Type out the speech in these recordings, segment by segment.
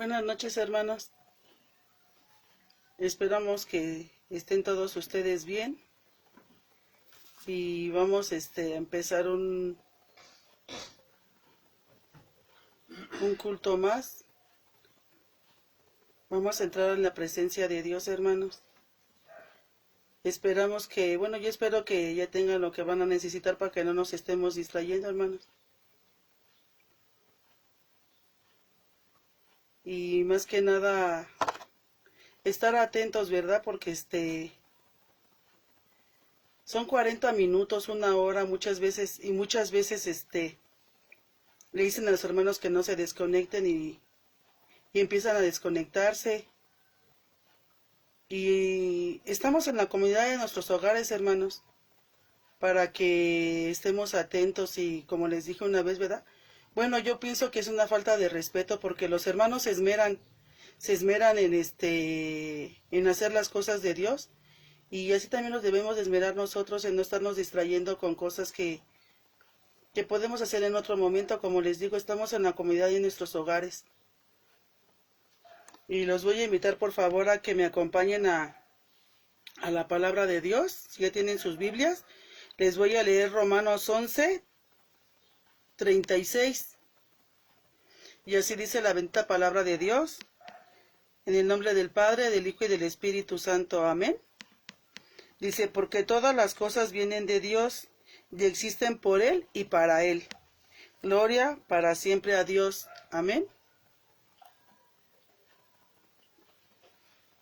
Buenas noches, hermanos. Esperamos que estén todos ustedes bien. Y vamos a empezar un culto más. Vamos a entrar en la presencia de Dios, hermanos. Esperamos que, yo espero que ya tengan lo que van a necesitar para que no nos estemos distrayendo, hermanos. Y más que nada, estar atentos, ¿verdad? Porque son 40 minutos, una hora, muchas veces le dicen a los hermanos que no se desconecten y empiezan a desconectarse. Y estamos en la comunidad de nuestros hogares, hermanos, para que estemos atentos y como les dije una vez, ¿verdad? Yo pienso que es una falta de respeto porque los hermanos se esmeran en hacer las cosas de Dios, y así también nos debemos de esmerar nosotros en no estarnos distrayendo con cosas que podemos hacer en otro momento. Como les digo, estamos en la comunidad y en nuestros hogares. Y los voy a invitar por favor a que me acompañen a la palabra de Dios. Si ya tienen sus Biblias, les voy a leer Romanos 11:36. Y así dice la bendita palabra de Dios. En el nombre del Padre, del Hijo y del Espíritu Santo. Amén. Dice, porque todas las cosas vienen de Dios y existen por Él y para Él. Gloria para siempre a Dios. Amén.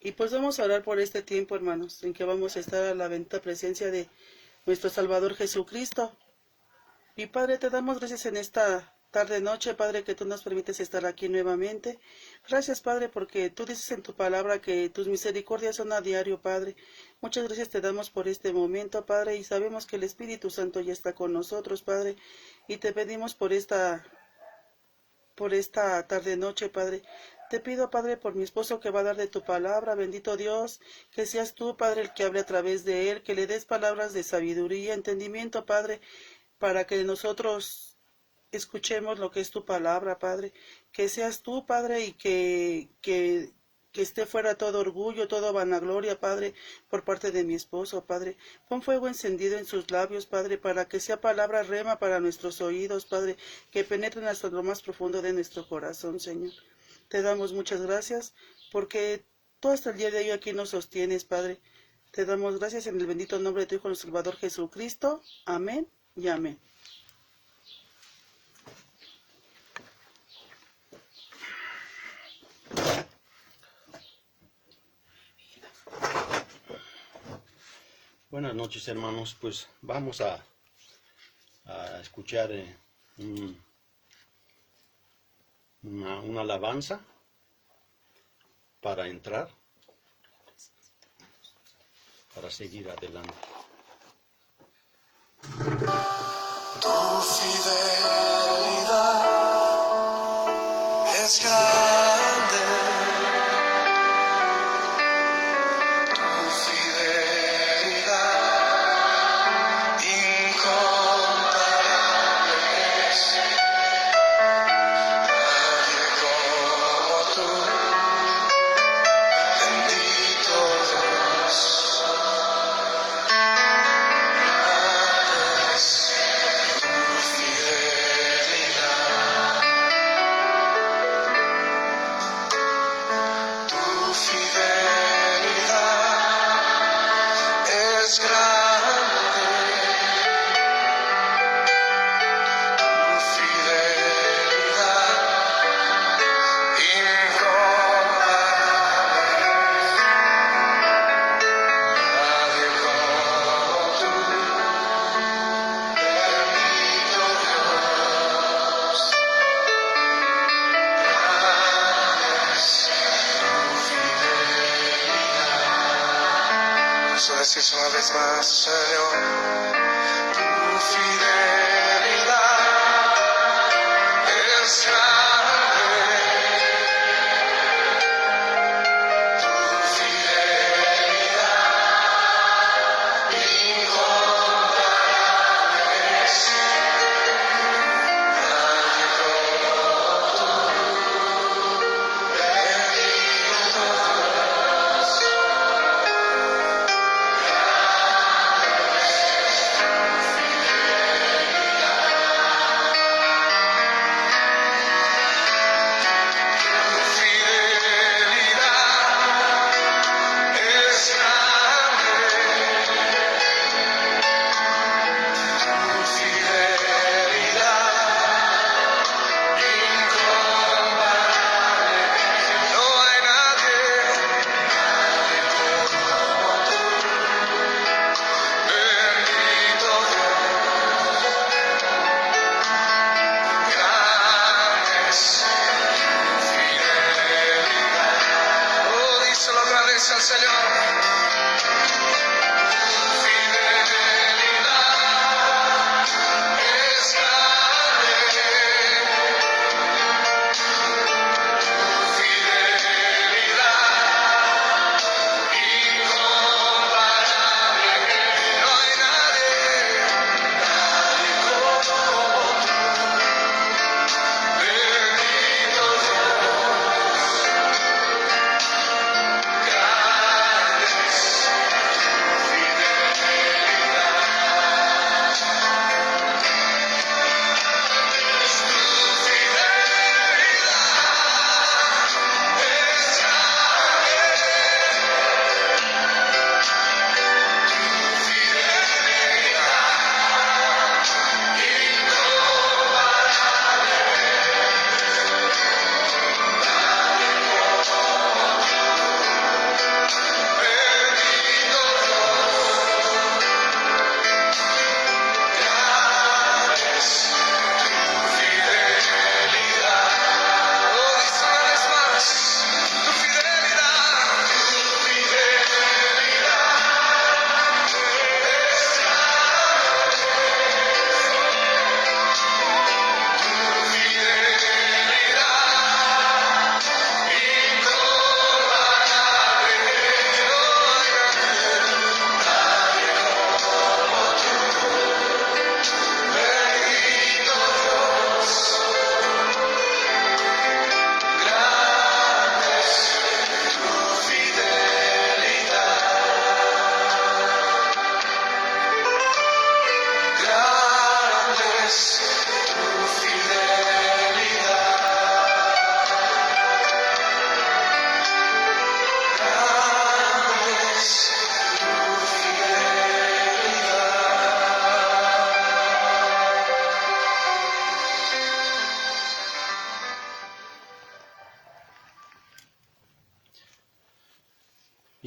Y pues vamos a orar por este tiempo, hermanos, en que vamos a estar a la bendita presencia de nuestro Salvador Jesucristo. Y Padre, te damos gracias en esta tarde-noche, Padre, que tú nos permites estar aquí nuevamente. Gracias, Padre, porque tú dices en tu palabra que tus misericordias son a diario, Padre. Muchas gracias te damos por este momento, Padre, y sabemos que el Espíritu Santo ya está con nosotros, Padre, y te pedimos por esta tarde-noche, Padre. Te pido, Padre, por mi esposo que va a dar de tu palabra, bendito Dios, que seas tú, Padre, el que hable a través de él, que le des palabras de sabiduría, entendimiento, Padre, para que nosotros escuchemos lo que es tu palabra, Padre. Que seas tú, Padre, y que esté fuera todo orgullo, toda vanagloria, Padre, por parte de mi esposo, Padre. Pon fuego encendido en sus labios, Padre, para que sea palabra rema para nuestros oídos, Padre, que penetren hasta lo más profundo de nuestro corazón, Señor. Te damos muchas gracias, porque tú hasta el día de hoy aquí nos sostienes, Padre. Te damos gracias en el bendito nombre de tu Hijo, nuestro Salvador Jesucristo. Amén y amén. Buenas noches, hermanos. Pues vamos a escuchar una alabanza para entrar, para seguir adelante. Tu fidelidad es grande. Tu fidelidad incomparable es. Nadie como tú, bendito Dios. Decís una vez más, Señor, tu fidelidad es grande, tu fidelidad incomparable es. Nadie como tú, bendito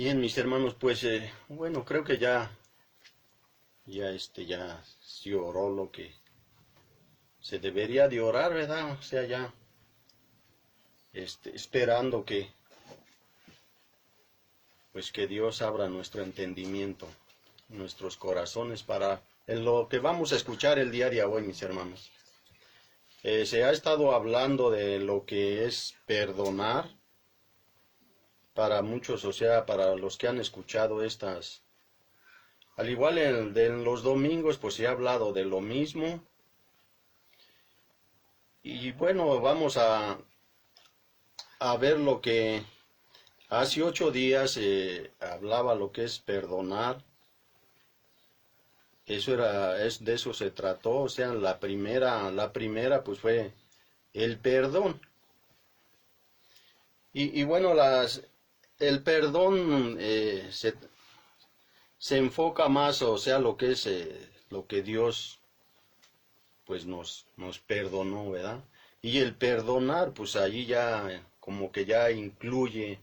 Bien, mis hermanos, pues, bueno, creo que ya se oró lo que se debería de orar, ¿verdad? O sea, ya, esperando pues que Dios abra nuestro entendimiento, nuestros corazones para en lo que vamos a escuchar el día de hoy, mis hermanos. Se ha estado hablando de lo que es perdonar para muchos, o sea, para los que han escuchado estas. Al igual de los domingos, pues se ha hablado de lo mismo. Y bueno, vamos a ver lo que hace 8 días hablaba lo que es perdonar. De eso se trató, o sea, la primera pues fue el perdón. Y bueno, el perdón se enfoca más, o sea, lo que es lo que Dios pues nos perdonó, ¿verdad? Y el perdonar, pues allí ya como que ya incluye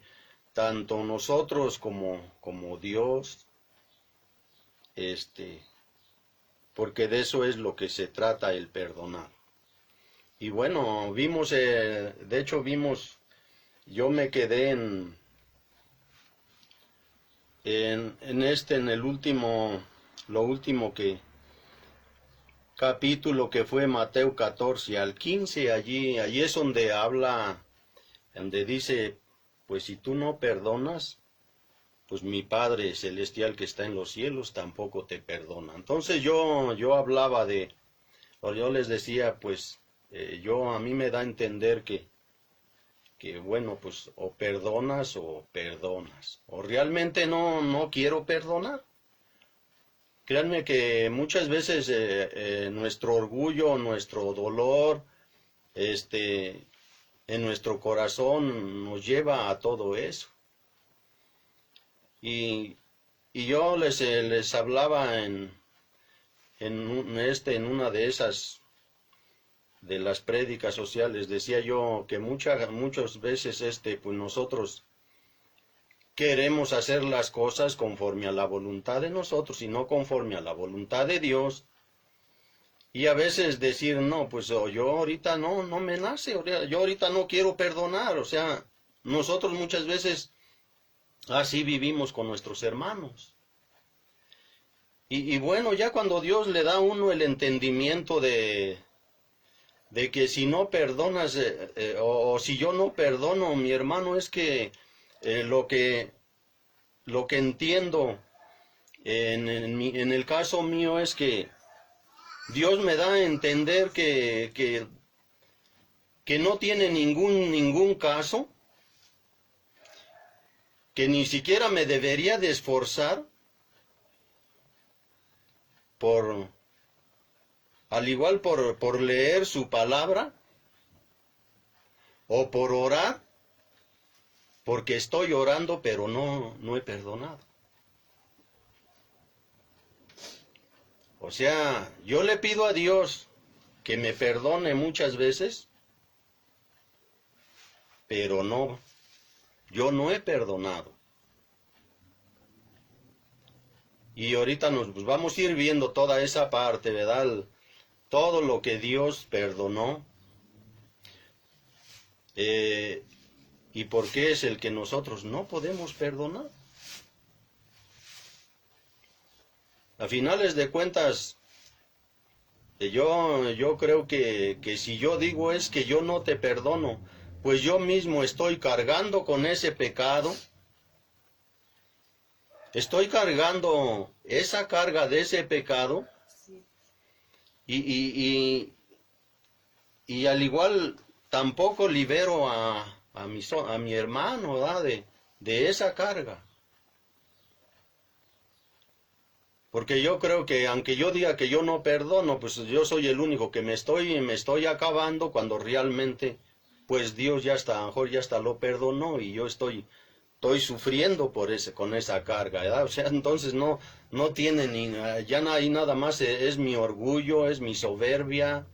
tanto nosotros como Dios, porque de eso es lo que se trata el perdonar. Y bueno, yo me quedé en el último capítulo que fue Mateo 14 al 15, allí es donde habla, donde dice, pues si tú no perdonas, pues mi Padre Celestial que está en los cielos tampoco te perdona. Entonces yo hablaba o yo les decía, pues a mí me da a entender que bueno, pues o perdonas, o realmente no quiero perdonar. Créanme que muchas veces nuestro orgullo, nuestro dolor, en nuestro corazón nos lleva a todo eso. Y yo les hablaba en una de esas, de las prédicas sociales, decía yo que muchas veces pues nosotros queremos hacer las cosas conforme a la voluntad de nosotros y no conforme a la voluntad de Dios. Y a veces decir, no, pues yo ahorita no me nace, yo ahorita no quiero perdonar. O sea, nosotros muchas veces así vivimos con nuestros hermanos. Y bueno, ya cuando Dios le da a uno el entendimiento de que si no perdonas, o si yo no perdono, mi hermano, es que lo que entiendo en el caso mío es que Dios me da a entender que no tiene ningún caso, que ni siquiera me debería de esforzar al igual por leer su palabra o por orar, porque estoy orando pero no he perdonado. O sea, yo le pido a Dios que me perdone muchas veces, pero yo no he perdonado. Y ahorita nos vamos a ir viendo toda esa parte, ¿verdad? Todo lo que Dios perdonó. ¿Y por qué es el que nosotros no podemos perdonar? A finales de cuentas, yo creo que si yo digo es que yo no te perdono, pues yo mismo estoy cargando con ese pecado. Estoy cargando esa carga de ese pecado. Y al igual tampoco libero a mi hermano, ¿verdad? de esa carga. Porque yo creo que aunque yo diga que yo no perdono, pues yo soy el único que me estoy acabando, cuando realmente pues Dios a lo mejor ya hasta lo perdonó y yo estoy sufriendo con esa carga, ¿verdad? O sea, entonces no tiene ya no hay nada más, es mi orgullo, es mi soberbia,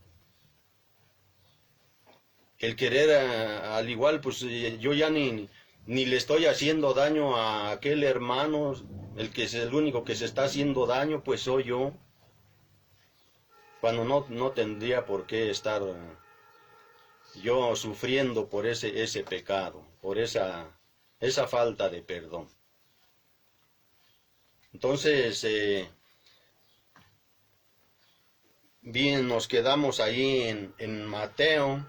el querer, al igual, pues yo ya ni ni le estoy haciendo daño a aquel hermano, el que es el único que se está haciendo daño, pues soy yo, cuando no tendría por qué estar yo sufriendo por ese pecado, por esa falta de perdón. Entonces, bien, nos quedamos ahí en Mateo.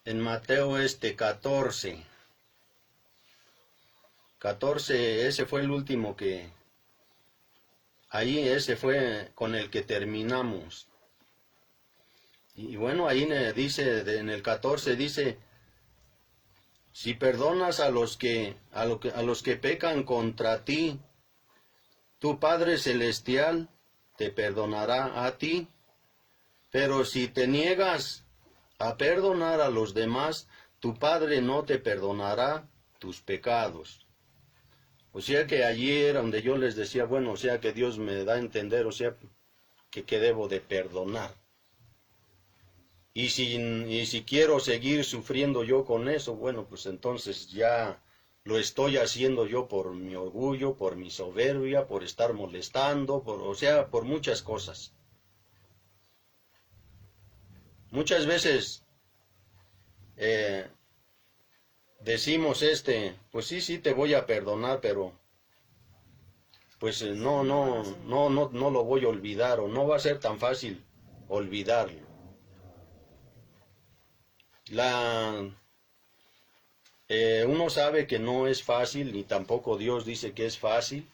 En Mateo 14. 14, ese fue el último ahí ese fue con el que terminamos. Y bueno, ahí dice, en el 14 dice, si perdonas a los que pecan contra ti, tu Padre Celestial te perdonará a ti. Pero si te niegas a perdonar a los demás, tu Padre no te perdonará tus pecados. O sea que allí era donde yo les decía, bueno, o sea que Dios me da a entender, o sea que debo de perdonar. Y si quiero seguir sufriendo yo con eso, bueno, pues entonces ya lo estoy haciendo yo por mi orgullo, por mi soberbia, por estar molestando, o sea, por muchas cosas. Muchas veces decimos pues sí te voy a perdonar, pero pues no lo voy a olvidar, o no va a ser tan fácil olvidarlo. Uno sabe que no es fácil, ni tampoco Dios dice que es fácil.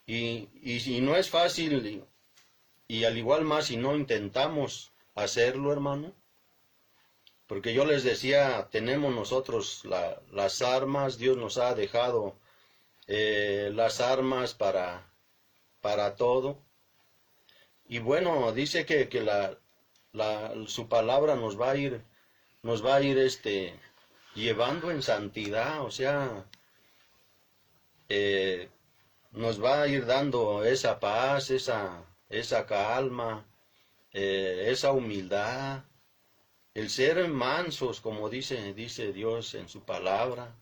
Y si no es fácil, y al igual más si no intentamos hacerlo, hermano, porque yo les decía, tenemos nosotros las armas, Dios nos ha dejado las armas para todo. Y bueno, dice que su palabra nos va a ir llevando en santidad, o sea, nos va a ir dando esa paz, esa calma, esa humildad, el ser mansos, como dice Dios en su palabra.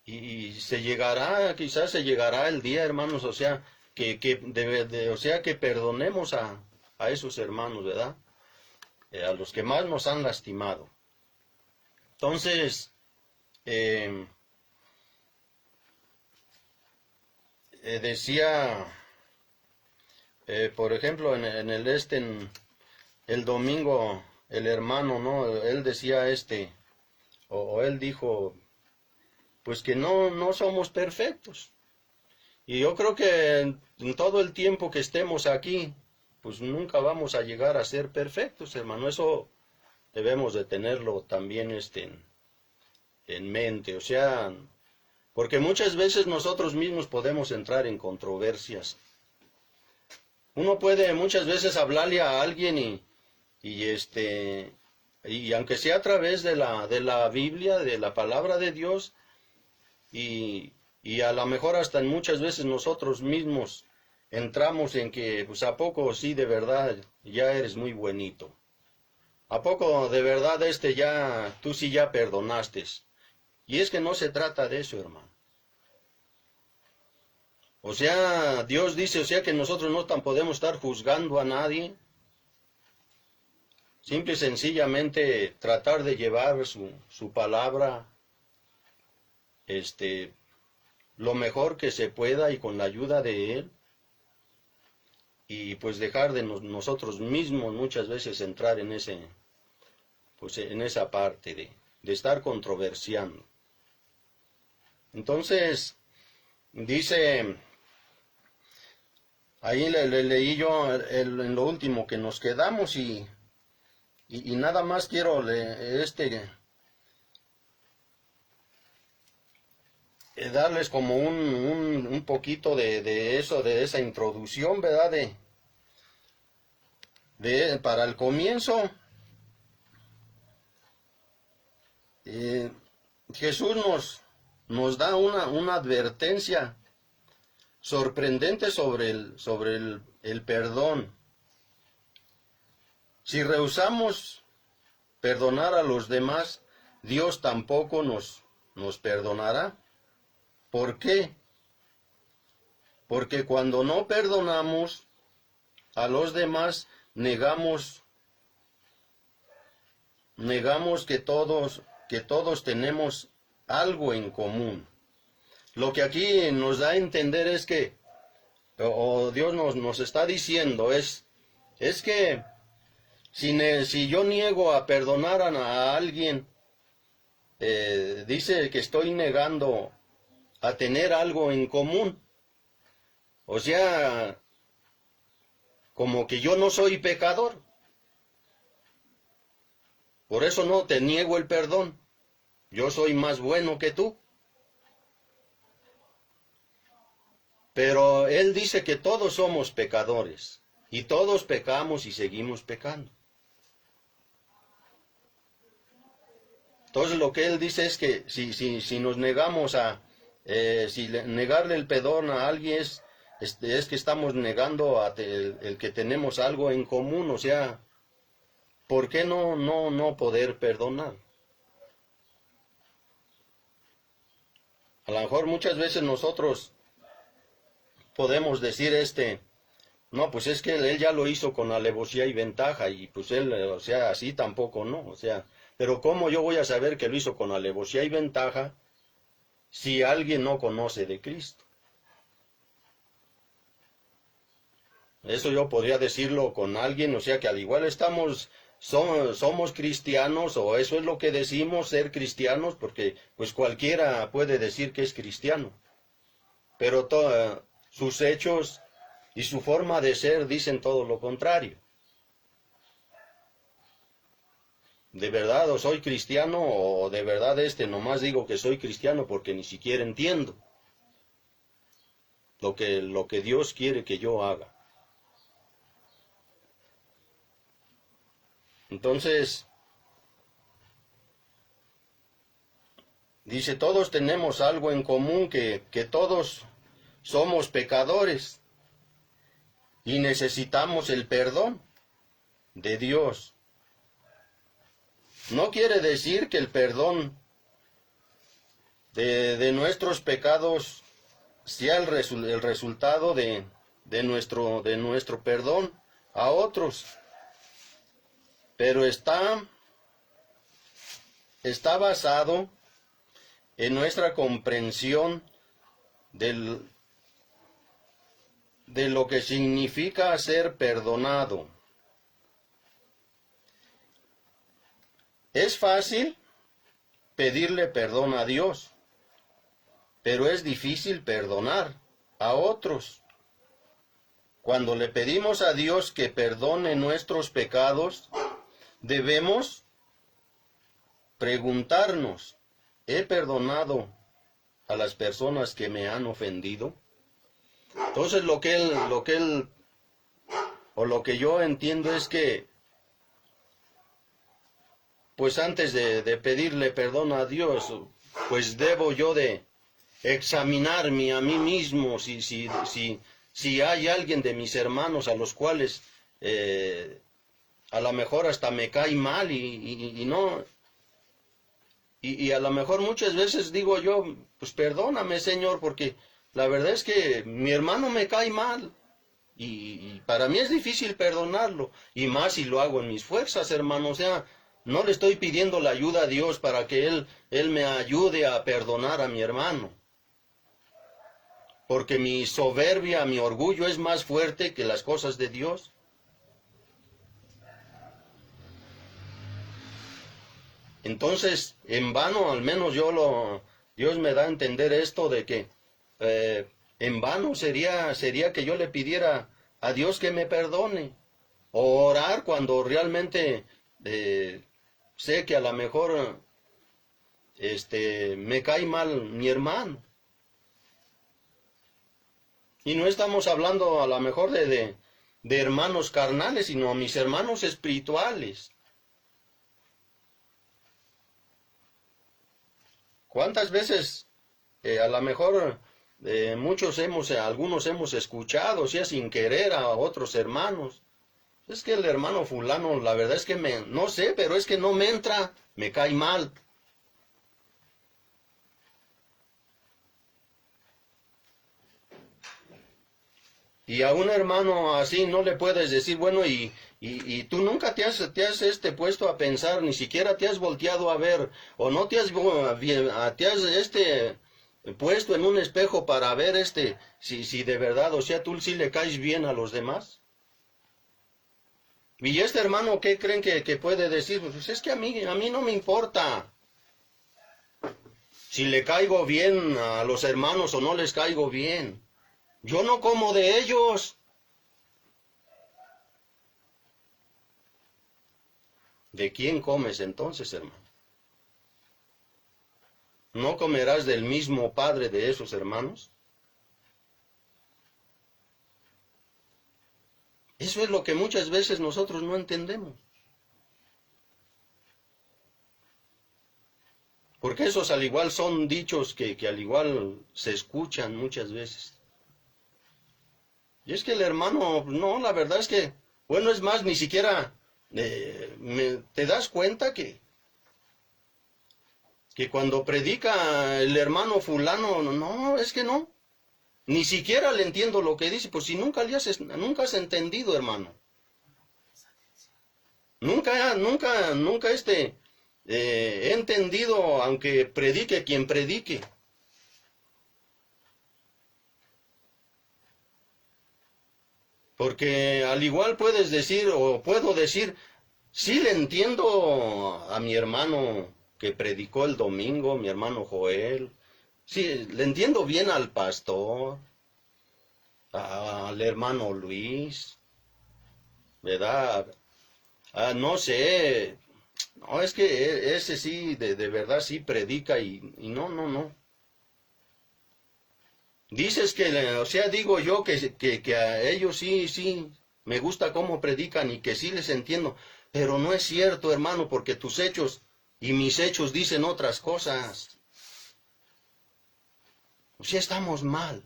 Y quizás se llegará el día, hermanos, o sea, que perdonemos a esos hermanos, ¿verdad? A los que más nos han lastimado. Entonces, decía, por ejemplo, en el domingo, el hermano, ¿no? Él decía o él dijo, pues que no somos perfectos. Y yo creo que en todo el tiempo que estemos aquí, pues nunca vamos a llegar a ser perfectos, hermano. Eso debemos de tenerlo también en mente. O sea, porque muchas veces nosotros mismos podemos entrar en controversias. Uno puede muchas veces hablarle a alguien y aunque sea a través de la Biblia, de la palabra de Dios, y a lo mejor hasta muchas veces nosotros mismos entramos en que, pues a poco sí de verdad ya eres muy buenito. ¿A poco de verdad tú sí ya perdonaste? Y es que no se trata de eso, hermano. O sea, Dios dice, o sea que nosotros no tan podemos estar juzgando a nadie. Simple y sencillamente tratar de llevar su palabra, lo mejor que se pueda y con la ayuda de Él. Y pues dejar de nosotros mismos muchas veces entrar en esa parte de estar controversiando. Entonces, dice, ahí le leí yo en lo último que nos quedamos y nada más quiero darles como un poquito de eso, de esa introducción, ¿verdad? Para el comienzo, Jesús nos da una advertencia sorprendente sobre el perdón. Si rehusamos perdonar a los demás, Dios tampoco nos perdonará. ¿Por qué? Porque cuando no perdonamos a los demás, negamos que todos tenemos algo en común. Lo que aquí nos da a entender es que, o Dios nos está diciendo, es que si yo niego a perdonar a alguien, dice que estoy negando a tener algo en común. O sea, como que yo no soy pecador. Por eso no te niego el perdón. Yo soy más bueno que tú. Pero Él dice que todos somos pecadores. Y todos pecamos y seguimos pecando. Entonces lo que Él dice es que si nos negamos negarle el perdón a alguien es que estamos negando el que tenemos algo en común. O sea, ¿por qué no poder perdonar? A lo mejor muchas veces nosotros podemos decir no, pues es que él ya lo hizo con alevosía y ventaja, y pues él, o sea, así tampoco, ¿no? O sea, pero ¿cómo yo voy a saber que lo hizo con alevosía y ventaja si alguien no conoce de Cristo? Eso yo podría decirlo con alguien, o sea, que al igual somos cristianos, o eso es lo que decimos, ser cristianos, porque pues cualquiera puede decir que es cristiano, pero sus hechos y su forma de ser dicen todo lo contrario. ¿De verdad o soy cristiano, o de verdad nomás digo que soy cristiano porque ni siquiera entiendo lo que Dios quiere que yo haga? Entonces, dice, todos tenemos algo en común, que todos somos pecadores y necesitamos el perdón de Dios. No quiere decir que el perdón de nuestros pecados sea el resultado de nuestro perdón a otros, pero está basado en nuestra comprensión de lo que significa ser perdonado. Es fácil pedirle perdón a Dios, pero es difícil perdonar a otros. Cuando le pedimos a Dios que perdone nuestros pecados, debemos preguntarnos, ¿he perdonado a las personas que me han ofendido? Entonces lo que yo entiendo es que, pues antes de pedirle perdón a Dios, pues debo yo de examinarme a mí mismo si hay alguien de mis hermanos a los cuales a lo mejor hasta me cae mal y no. Y a lo mejor muchas veces digo yo, pues perdóname, Señor, porque la verdad es que mi hermano me cae mal. Y para mí es difícil perdonarlo. Y más si lo hago en mis fuerzas, hermano. O sea, no le estoy pidiendo la ayuda a Dios para que Él me ayude a perdonar a mi hermano. Porque mi soberbia, mi orgullo es más fuerte que las cosas de Dios. Entonces, en vano, al menos Dios me da a entender esto de que en vano sería que yo le pidiera a Dios que me perdone, o orar cuando realmente sé que a lo mejor me cae mal mi hermano. Y no estamos hablando a lo mejor de hermanos carnales, sino mis hermanos espirituales. ¿Cuántas veces a lo mejor algunos hemos escuchado, o sea, sin querer a otros hermanos, Es que el hermano fulano, la verdad es que no sé, pero es que no me entra, me cae mal. Y a un hermano así no le puedes decir, bueno, y tú nunca te has puesto a pensar, ni siquiera te has volteado a ver, o no te has puesto en un espejo para ver si de verdad, o sea, tú sí le caes bien a los demás. Y este hermano, ¿qué creen que puede decir? Pues es que a mí no me importa si le caigo bien a los hermanos o no les caigo bien. Yo no como de ellos. ¿De quién comes entonces, hermano? ¿No comerás del mismo padre de esos hermanos? Eso es lo que muchas veces nosotros no entendemos. Porque esos al igual son dichos que al igual se escuchan muchas veces. Y es que el hermano, no, la verdad es que, bueno, es más, ni siquiera te das cuenta que cuando predica el hermano fulano, no, es que no. Ni siquiera le entiendo lo que dice, pues si nunca has entendido, hermano. Nunca he entendido, aunque predique quien predique. Porque al igual puedes decir, o puedo decir, sí le entiendo a mi hermano que predicó el domingo, mi hermano Joel. Sí, le entiendo bien al pastor, al hermano Luis, ¿verdad? No sé, no, es que ese sí, de verdad sí predica y no. Dices que, o sea, digo yo que a ellos sí, me gusta cómo predican y que sí les entiendo, pero no es cierto, hermano, porque tus hechos y mis hechos dicen otras cosas. O sea, estamos mal.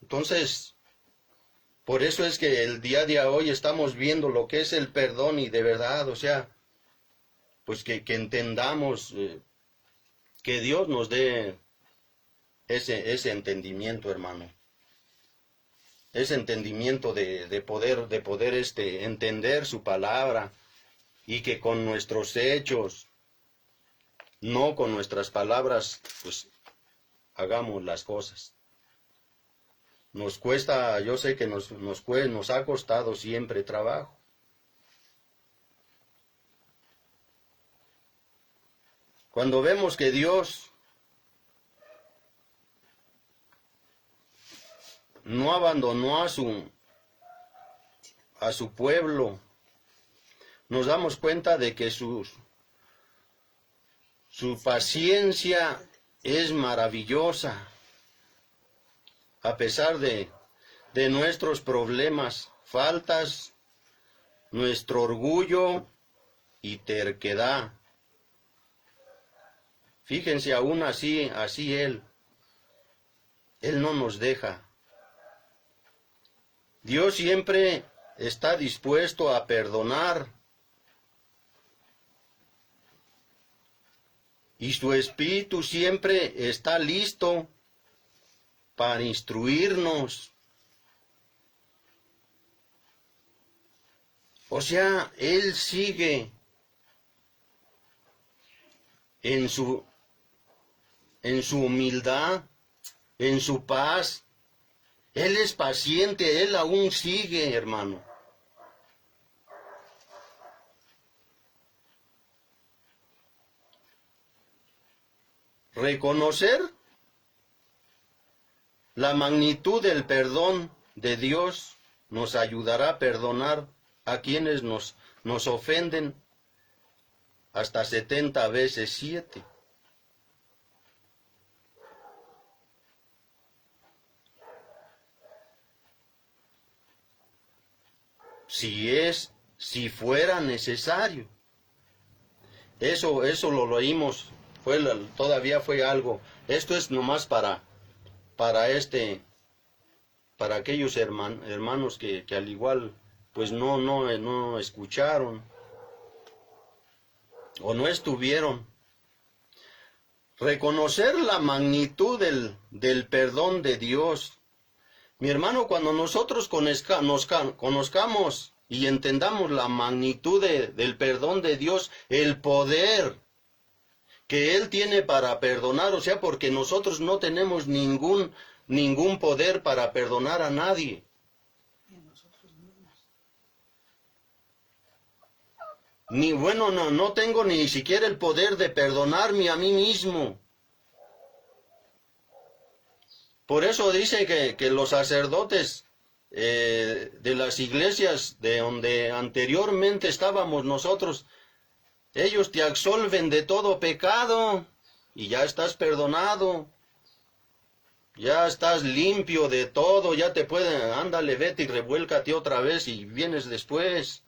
Entonces, por eso es que el día de hoy estamos viendo lo que es el perdón y de verdad, o sea, pues que entendamos que Dios nos dé ese entendimiento, hermano. Ese entendimiento de poder entender su palabra y que con nuestros hechos, no con nuestras palabras, pues hagamos las cosas. Nos cuesta, yo sé que nos ha costado siempre trabajo. Cuando vemos que Dios no abandonó a su pueblo, nos damos cuenta de que su paciencia es maravillosa, a pesar de nuestros problemas, faltas, nuestro orgullo y terquedad. Fíjense, aún así Él no nos deja. Dios siempre está dispuesto a perdonar. Y su Espíritu siempre está listo para instruirnos. O sea, Él sigue en su humildad, en su paz. Él es paciente, Él aún sigue, hermano. Reconocer la magnitud del perdón de Dios nos ayudará a perdonar a quienes nos ofenden hasta 70 veces 7. Si fuera necesario. Eso lo leímos, todavía fue algo. Esto es nomás para para aquellos hermanos que al igual pues no escucharon o no estuvieron. Reconocer la magnitud del perdón de Dios. Mi hermano, cuando nosotros conozcamos y entendamos la magnitud del perdón de Dios, el poder que Él tiene para perdonar, o sea, porque nosotros no tenemos ningún poder para perdonar a nadie. No tengo ni siquiera el poder de perdonarme a mí mismo. Por eso dice que los sacerdotes de las iglesias de donde anteriormente estábamos nosotros, ellos te absolven de todo pecado y ya estás perdonado. Ya estás limpio de todo, ya te pueden, ándale, vete y revuélcate otra vez y vienes después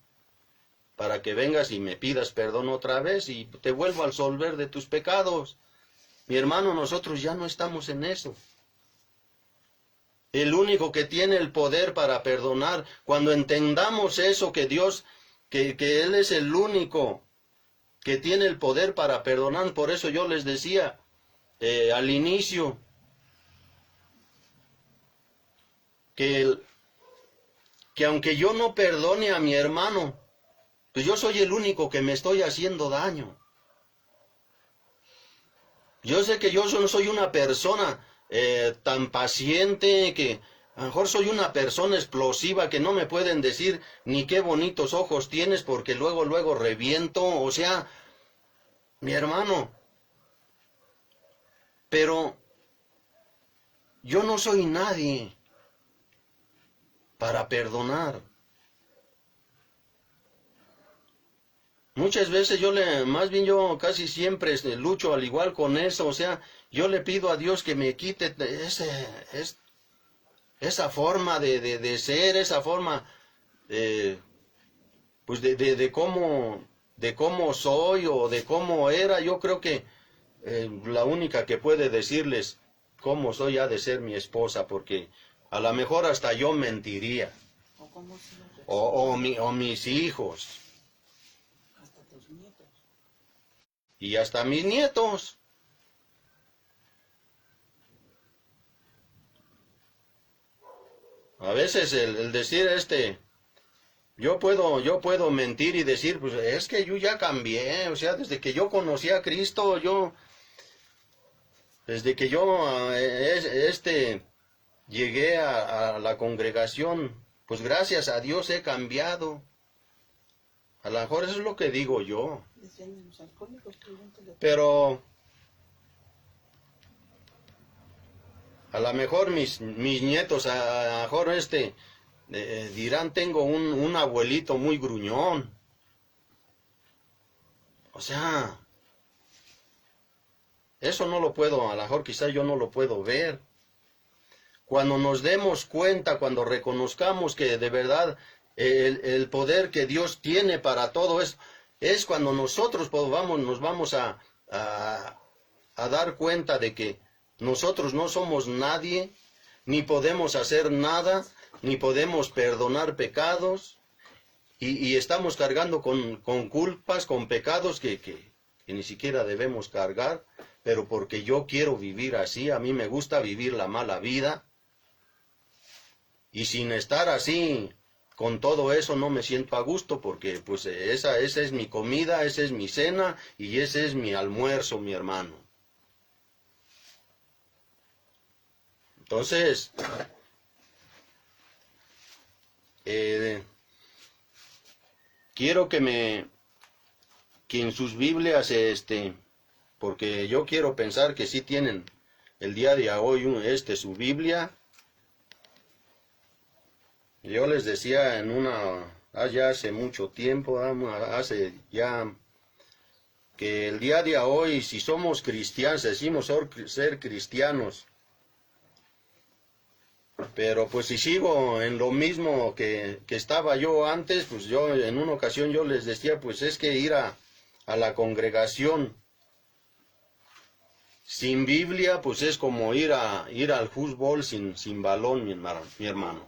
para que vengas y me pidas perdón otra vez y te vuelvo a absolver de tus pecados. Mi hermano, nosotros ya no estamos en eso. El único que tiene el poder para perdonar, cuando entendamos eso, que Dios, que Él es el único que tiene el poder para perdonar, por eso yo les decía al inicio, que aunque yo no perdone a mi hermano, pues yo soy el único que me estoy haciendo daño. Yo sé que yo no soy una persona tan paciente, que a lo mejor soy una persona explosiva, que no me pueden decir ni qué bonitos ojos tienes porque luego reviento, o sea, mi hermano, pero yo no soy nadie para perdonar. Muchas veces yo casi siempre lucho al igual con eso, o sea, yo le pido a Dios que me quite esa forma de ser, esa forma pues de cómo soy o de cómo era. Yo creo que la única que puede decirles cómo soy ha de ser mi esposa, porque a lo mejor hasta yo mentiría. O mis hijos. Hasta tus nietos. Y hasta mis nietos. A veces el decir yo puedo mentir y decir, pues es que yo ya cambié, o sea, desde que yo conocí a Cristo, desde que yo llegué a la congregación, pues gracias a Dios he cambiado. A lo mejor eso es lo que digo yo. Pero a lo mejor mis nietos, a lo mejor dirán, tengo un abuelito muy gruñón. O sea, eso no lo puedo, a lo mejor quizá yo no lo puedo ver. Cuando nos demos cuenta, cuando reconozcamos que de verdad el poder que Dios tiene para todo eso, es cuando nosotros nos vamos a dar cuenta de que nosotros no somos nadie, ni podemos hacer nada, ni podemos perdonar pecados, y estamos cargando con culpas, con pecados que ni siquiera debemos cargar, pero porque yo quiero vivir así, a mí me gusta vivir la mala vida, y sin estar así, con todo eso no me siento a gusto, porque pues esa es mi comida, esa es mi cena, y ese es mi almuerzo, mi hermano. Entonces, quiero que en sus Biblias, porque yo quiero pensar que sí tienen el día de hoy su Biblia. Yo les decía allá hace mucho tiempo, hace ya, que el día de hoy, si somos cristianos, decimos ser cristianos, pero pues si sigo en lo mismo que estaba yo antes, pues yo en una ocasión yo les decía, pues es que ir a la congregación sin Biblia, pues es como ir al fútbol sin balón, mi hermano.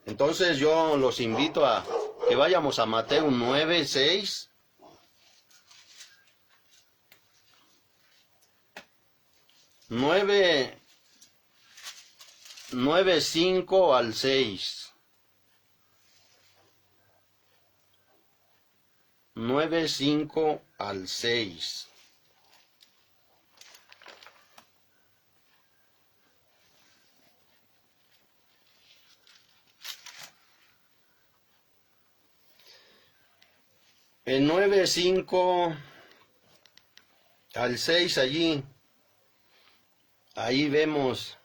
Entonces yo los invito a que vayamos a Mateo 9:6. Nueve 5 al 6. 9:5 al 6. En 9:5 al 6 ahí vemos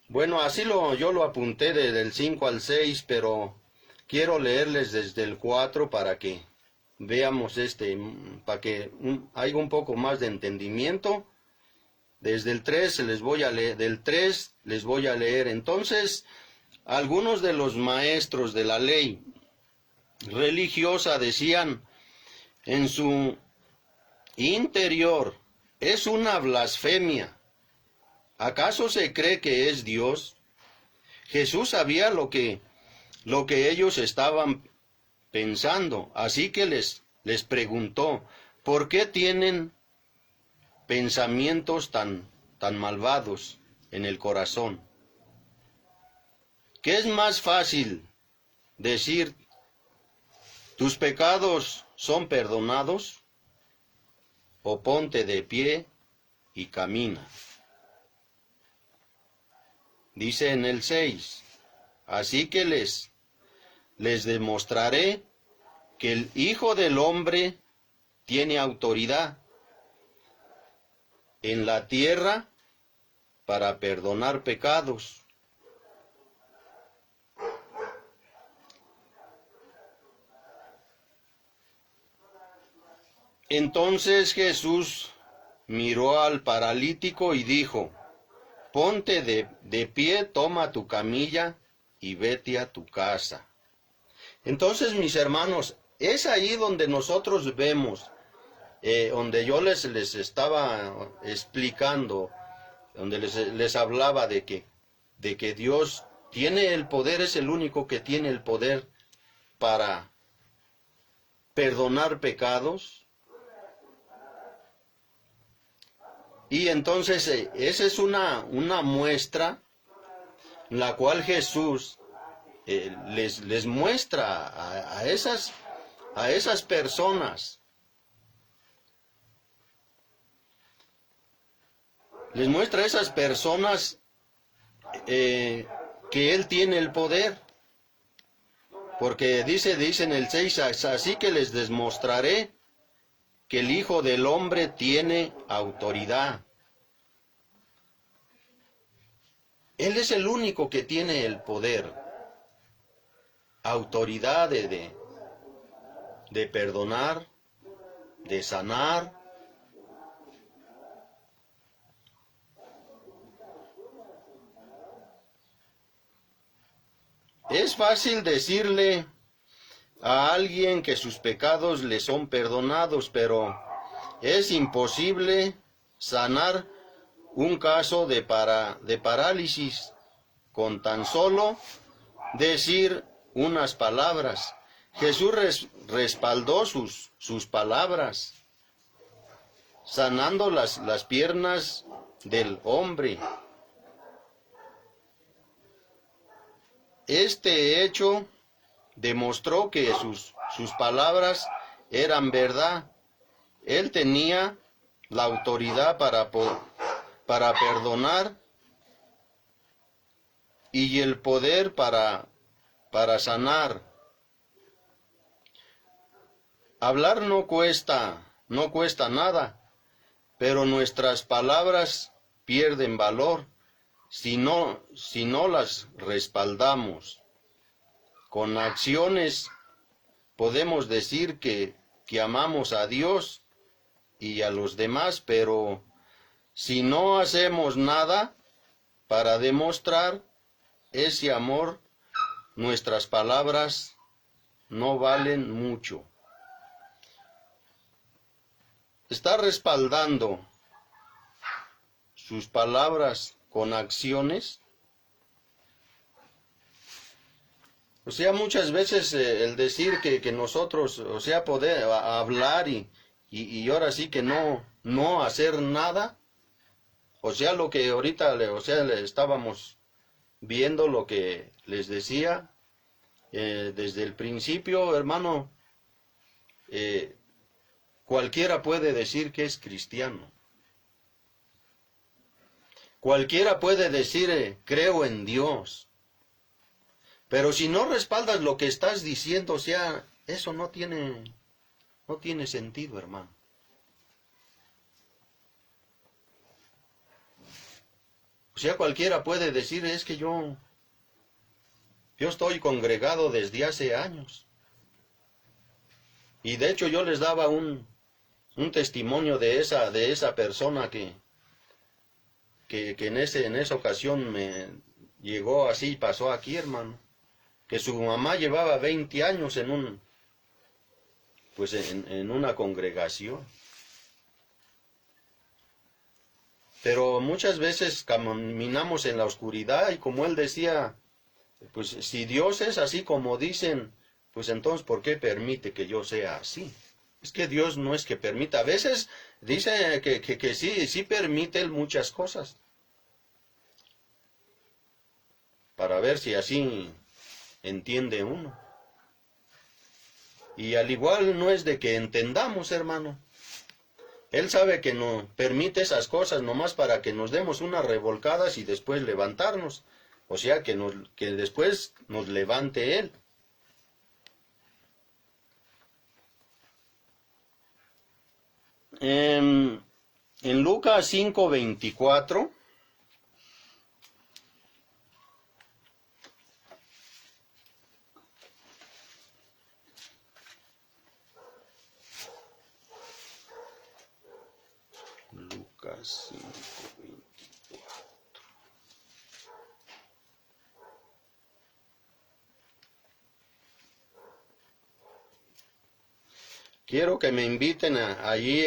bueno, así yo lo apunté del 5 al 6, pero quiero leerles desde el 4 para que veamos para que haya un poco más de entendimiento. Desde el 3 les voy a leer, del 3 les voy a leer. Entonces, algunos de los maestros de la ley religiosa decían en su interior, es una blasfemia. ¿Acaso se cree que es Dios? Jesús sabía lo que ellos estaban pensando, así que les preguntó, ¿por qué tienen pensamientos tan malvados en el corazón? ¿Qué es más fácil decir, tus pecados son perdonados, o ponte de pie y camina? Dice en el 6, así que les demostraré que el Hijo del Hombre tiene autoridad en la tierra para perdonar pecados. Entonces Jesús miró al paralítico y dijo, ponte de pie, toma tu camilla y vete a tu casa. Entonces, mis hermanos, es ahí donde nosotros vemos, donde yo les estaba explicando, donde les hablaba de que Dios tiene el poder, es el único que tiene el poder para perdonar pecados. Y entonces esa es una muestra en la cual Jesús les muestra a esas personas. Les muestra a esas personas que Él tiene el poder. Porque dice en el 6, así que les demostraré que el Hijo del Hombre tiene autoridad. Él es el único que tiene el poder, autoridad de perdonar, de sanar. Es fácil decirle a alguien que sus pecados le son perdonados, pero es imposible sanar un caso de parálisis con tan solo decir unas palabras. Jesús respaldó sus palabras, sanando las piernas del hombre. Este hecho demostró que sus palabras eran verdad. Él tenía la autoridad para perdonar y el poder para sanar. Hablar no cuesta nada, pero nuestras palabras pierden valor si no las respaldamos. Con acciones podemos decir que amamos a Dios y a los demás, pero si no hacemos nada para demostrar ese amor, nuestras palabras no valen mucho. Está respaldando sus palabras con acciones. O sea, muchas veces el decir que nosotros, o sea, poder hablar y ahora sí que no hacer nada, o sea, lo que ahorita, le estábamos viendo, lo que les decía, desde el principio, hermano, cualquiera puede decir que es cristiano. Cualquiera puede decir, creo en Dios. Pero si no respaldas lo que estás diciendo, o sea, eso no tiene sentido, hermano. O sea, cualquiera puede decir, es que yo estoy congregado desde hace años. Y de hecho yo les daba un testimonio de esa persona que en esa ocasión me llegó así, pasó aquí, hermano. Que su mamá llevaba 20 años en una congregación. Pero muchas veces caminamos en la oscuridad y como él decía, pues si Dios es así como dicen, pues entonces ¿por qué permite que yo sea así? Es que Dios no es que permita. A veces dice que sí permite él muchas cosas. Para ver si así entiende uno. Y al igual no es de que entendamos, hermano. Él sabe que nos permite esas cosas nomás para que nos demos unas revolcadas y después levantarnos. O sea, que después nos levante Él. En Lucas 5:24. Lucas 5:24. Quiero que me inviten allí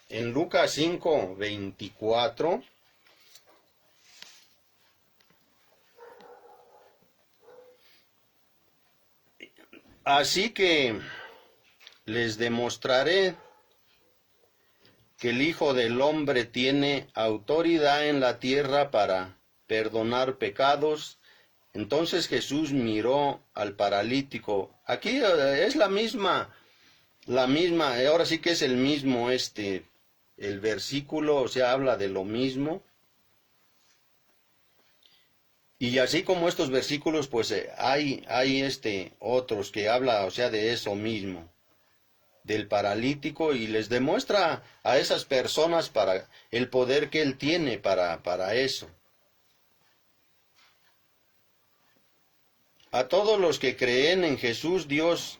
en Lucas 5:24. Así que les demostraré que el Hijo del Hombre tiene autoridad en la tierra para perdonar pecados. Entonces Jesús miró al paralítico. Aquí es la misma, ahora sí que es el mismo el versículo, o sea, habla de lo mismo. Y así como estos versículos, pues hay otros que habla, o sea, de eso mismo, del paralítico, y les demuestra a esas personas para el poder que él tiene para eso. A todos los que creen en Jesús, Dios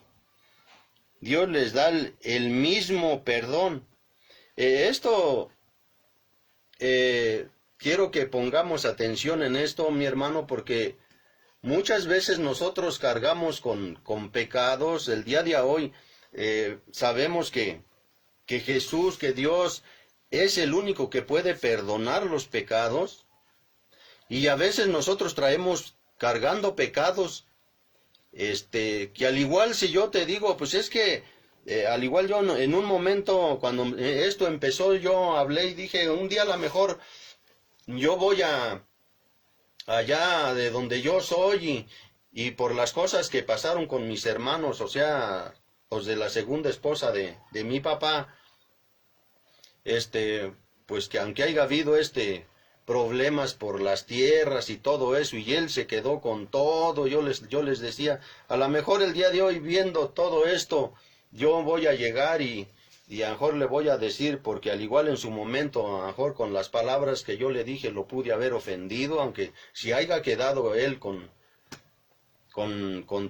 les da el mismo perdón. Quiero que pongamos atención en esto, mi hermano, porque muchas veces nosotros cargamos con pecados. El día de hoy sabemos que Jesús, que Dios es el único que puede perdonar los pecados. Y a veces nosotros traemos cargando pecados, que al igual si yo te digo, pues es que al igual yo en un momento cuando esto empezó, yo hablé y dije, un día a lo mejor yo voy allá de donde yo soy y por las cosas que pasaron con mis hermanos, o sea, los de la segunda esposa de mi papá, pues que aunque haya habido problemas por las tierras y todo eso, y él se quedó con todo, yo les decía, a lo mejor el día de hoy viendo todo esto, yo voy a llegar y a lo mejor le voy a decir, porque al igual en su momento, a lo mejor con las palabras que yo le dije, lo pude haber ofendido, aunque si haya quedado él con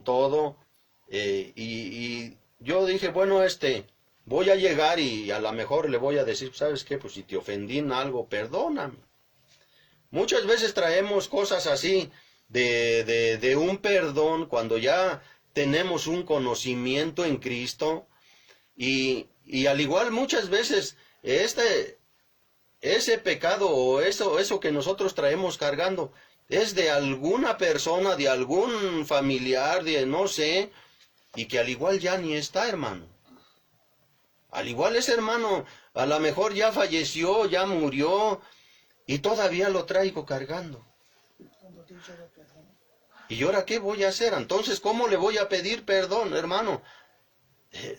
todo, y yo dije, bueno, voy a llegar y a lo mejor le voy a decir, ¿sabes qué? Pues si te ofendí en algo, perdóname. Muchas veces traemos cosas así de un perdón cuando ya tenemos un conocimiento en Cristo y al igual muchas veces ese pecado o eso que nosotros traemos cargando es de alguna persona, de algún familiar, de no sé, y que al igual ya ni está, hermano. Al igual ese hermano a lo mejor ya falleció, ya murió, y todavía lo traigo cargando. ¿Y ahora qué voy a hacer? Entonces, ¿cómo le voy a pedir perdón, hermano?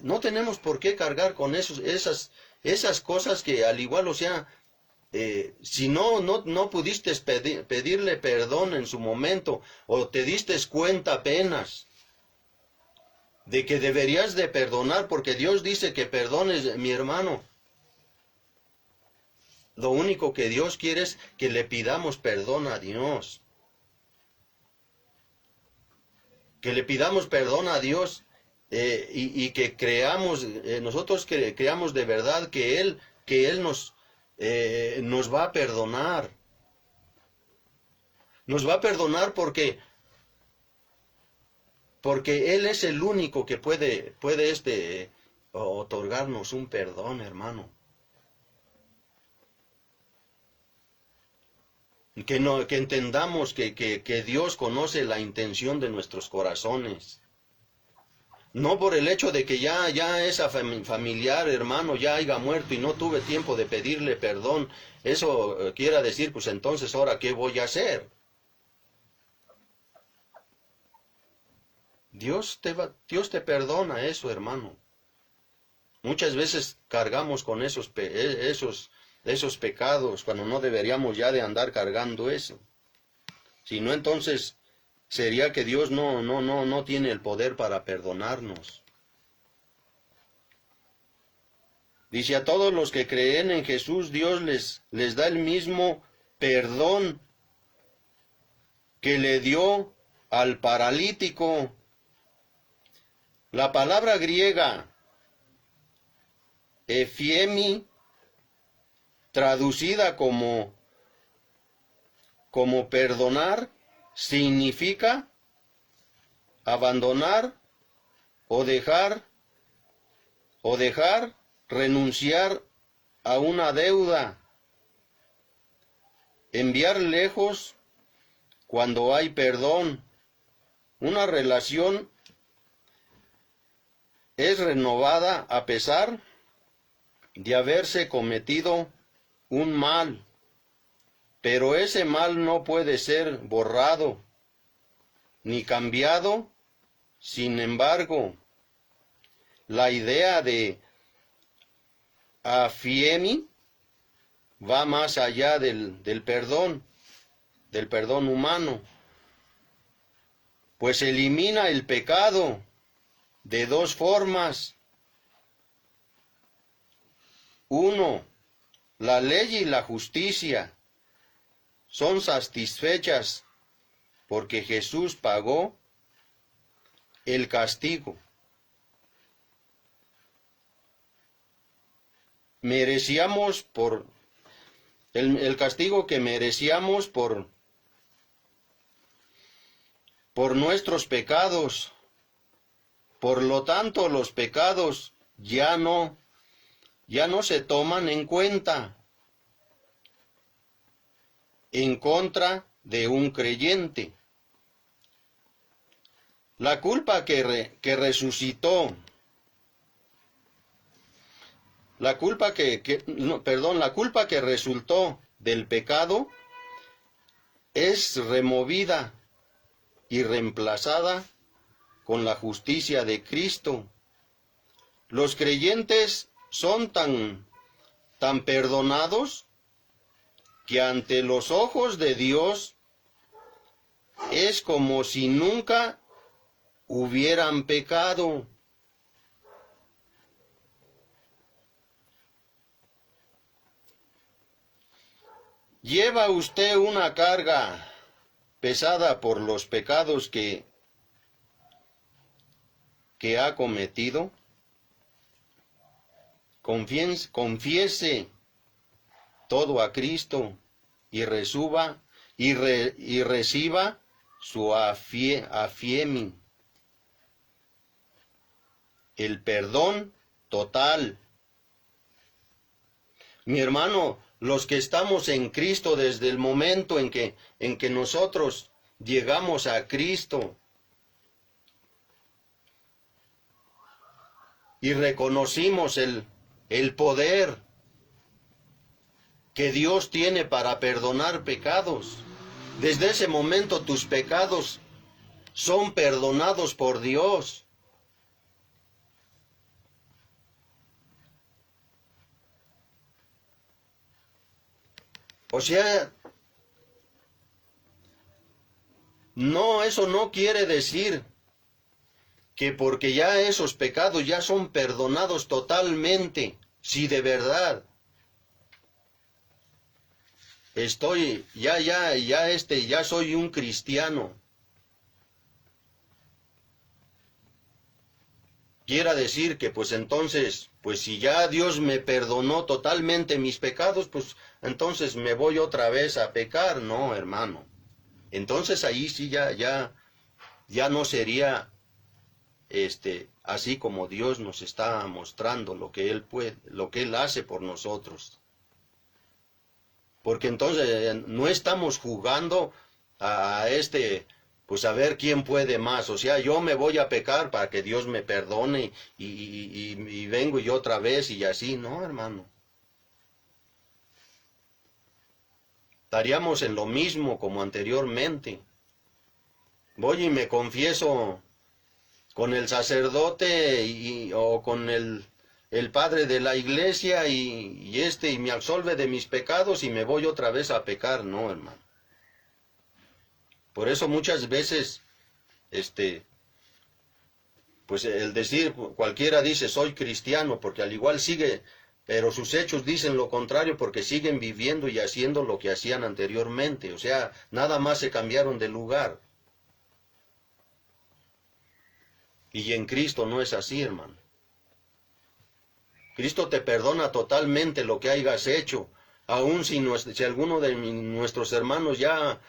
No tenemos por qué cargar con esas cosas que al igual, o sea, si no pudiste pedirle perdón en su momento, o te diste cuenta apenas de que deberías de perdonar, porque Dios dice que perdones, mi hermano. Lo único que Dios quiere es que le pidamos perdón a Dios. Que le pidamos perdón a Dios y que creamos, nosotros creamos de verdad que Él nos va a perdonar. Nos va a perdonar porque Él es el único que puede otorgarnos un perdón, hermano. Que entendamos que Dios conoce la intención de nuestros corazones. No por el hecho de que ya esa familiar, hermano, ya haya muerto y no tuve tiempo de pedirle perdón. Eso quiera decir, pues entonces, ¿ahora qué voy a hacer? Dios te perdona eso, hermano. Muchas veces cargamos con esos pecados cuando no deberíamos ya de andar cargando eso. Si no, entonces sería que Dios no tiene el poder para perdonarnos. Dice, a todos los que creen en Jesús, Dios les da el mismo perdón que le dio al paralítico. La palabra griega efiemi, traducida como perdonar, significa abandonar o dejar, renunciar a una deuda, enviar lejos cuando hay perdón. Una relación es renovada a pesar de haberse cometido un mal, pero ese mal no puede ser borrado ni cambiado. Sin embargo, la idea de afiemi va más allá del perdón humano, pues elimina el pecado de dos formas. Uno, la ley y la justicia son satisfechas porque Jesús pagó el castigo. Merecíamos el castigo que merecíamos por nuestros pecados. Por lo tanto, los pecados ya no se toman en cuenta en contra de un creyente. La culpa la culpa que resultó del pecado es removida y reemplazada con la justicia de Cristo. Los creyentes son tan perdonados que ante los ojos de Dios es como si nunca hubieran pecado. ¿Lleva usted una carga pesada por los pecados que ha cometido? Confiese todo a Cristo y reciba su afiemi, el perdón total. Mi hermano, los que estamos en Cristo desde el momento en que nosotros llegamos a Cristo y reconocimos el poder que Dios tiene para perdonar pecados, desde ese momento tus pecados son perdonados por Dios. O sea, no, eso no quiere decir que porque ya esos pecados ya son perdonados totalmente, si de verdad estoy, ya soy un cristiano, quiera decir que pues entonces, pues si ya Dios me perdonó totalmente mis pecados, pues entonces me voy otra vez a pecar. No, hermano. Entonces ahí sí ya no sería así como Dios nos está mostrando lo que Él puede, lo que Él hace por nosotros. Porque entonces no estamos jugando a pues a ver quién puede más. O sea, yo me voy a pecar para que Dios me perdone y vengo yo otra vez y así. No, hermano. Estaríamos en lo mismo como anteriormente. Voy y me confieso con el sacerdote o con el padre de la iglesia y me absolve de mis pecados y me voy otra vez a pecar. No, hermano. Por eso muchas veces, pues el decir, cualquiera dice soy cristiano, porque al igual sigue, pero sus hechos dicen lo contrario, porque siguen viviendo y haciendo lo que hacían anteriormente. O sea, nada más se cambiaron de lugar. Y en Cristo no es así, hermano. Cristo te perdona totalmente lo que hayas hecho, aun si alguno de nuestros hermanos ya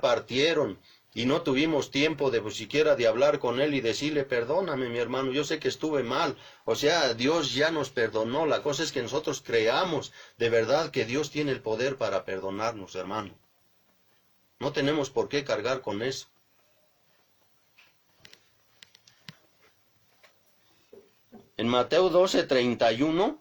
partieron y no tuvimos tiempo de siquiera de hablar con él y decirle, perdóname mi hermano, yo sé que estuve mal. O sea, Dios ya nos perdonó. La cosa es que nosotros creamos de verdad que Dios tiene el poder para perdonarnos, hermano. No tenemos por qué cargar con eso. En Mateo 12:31,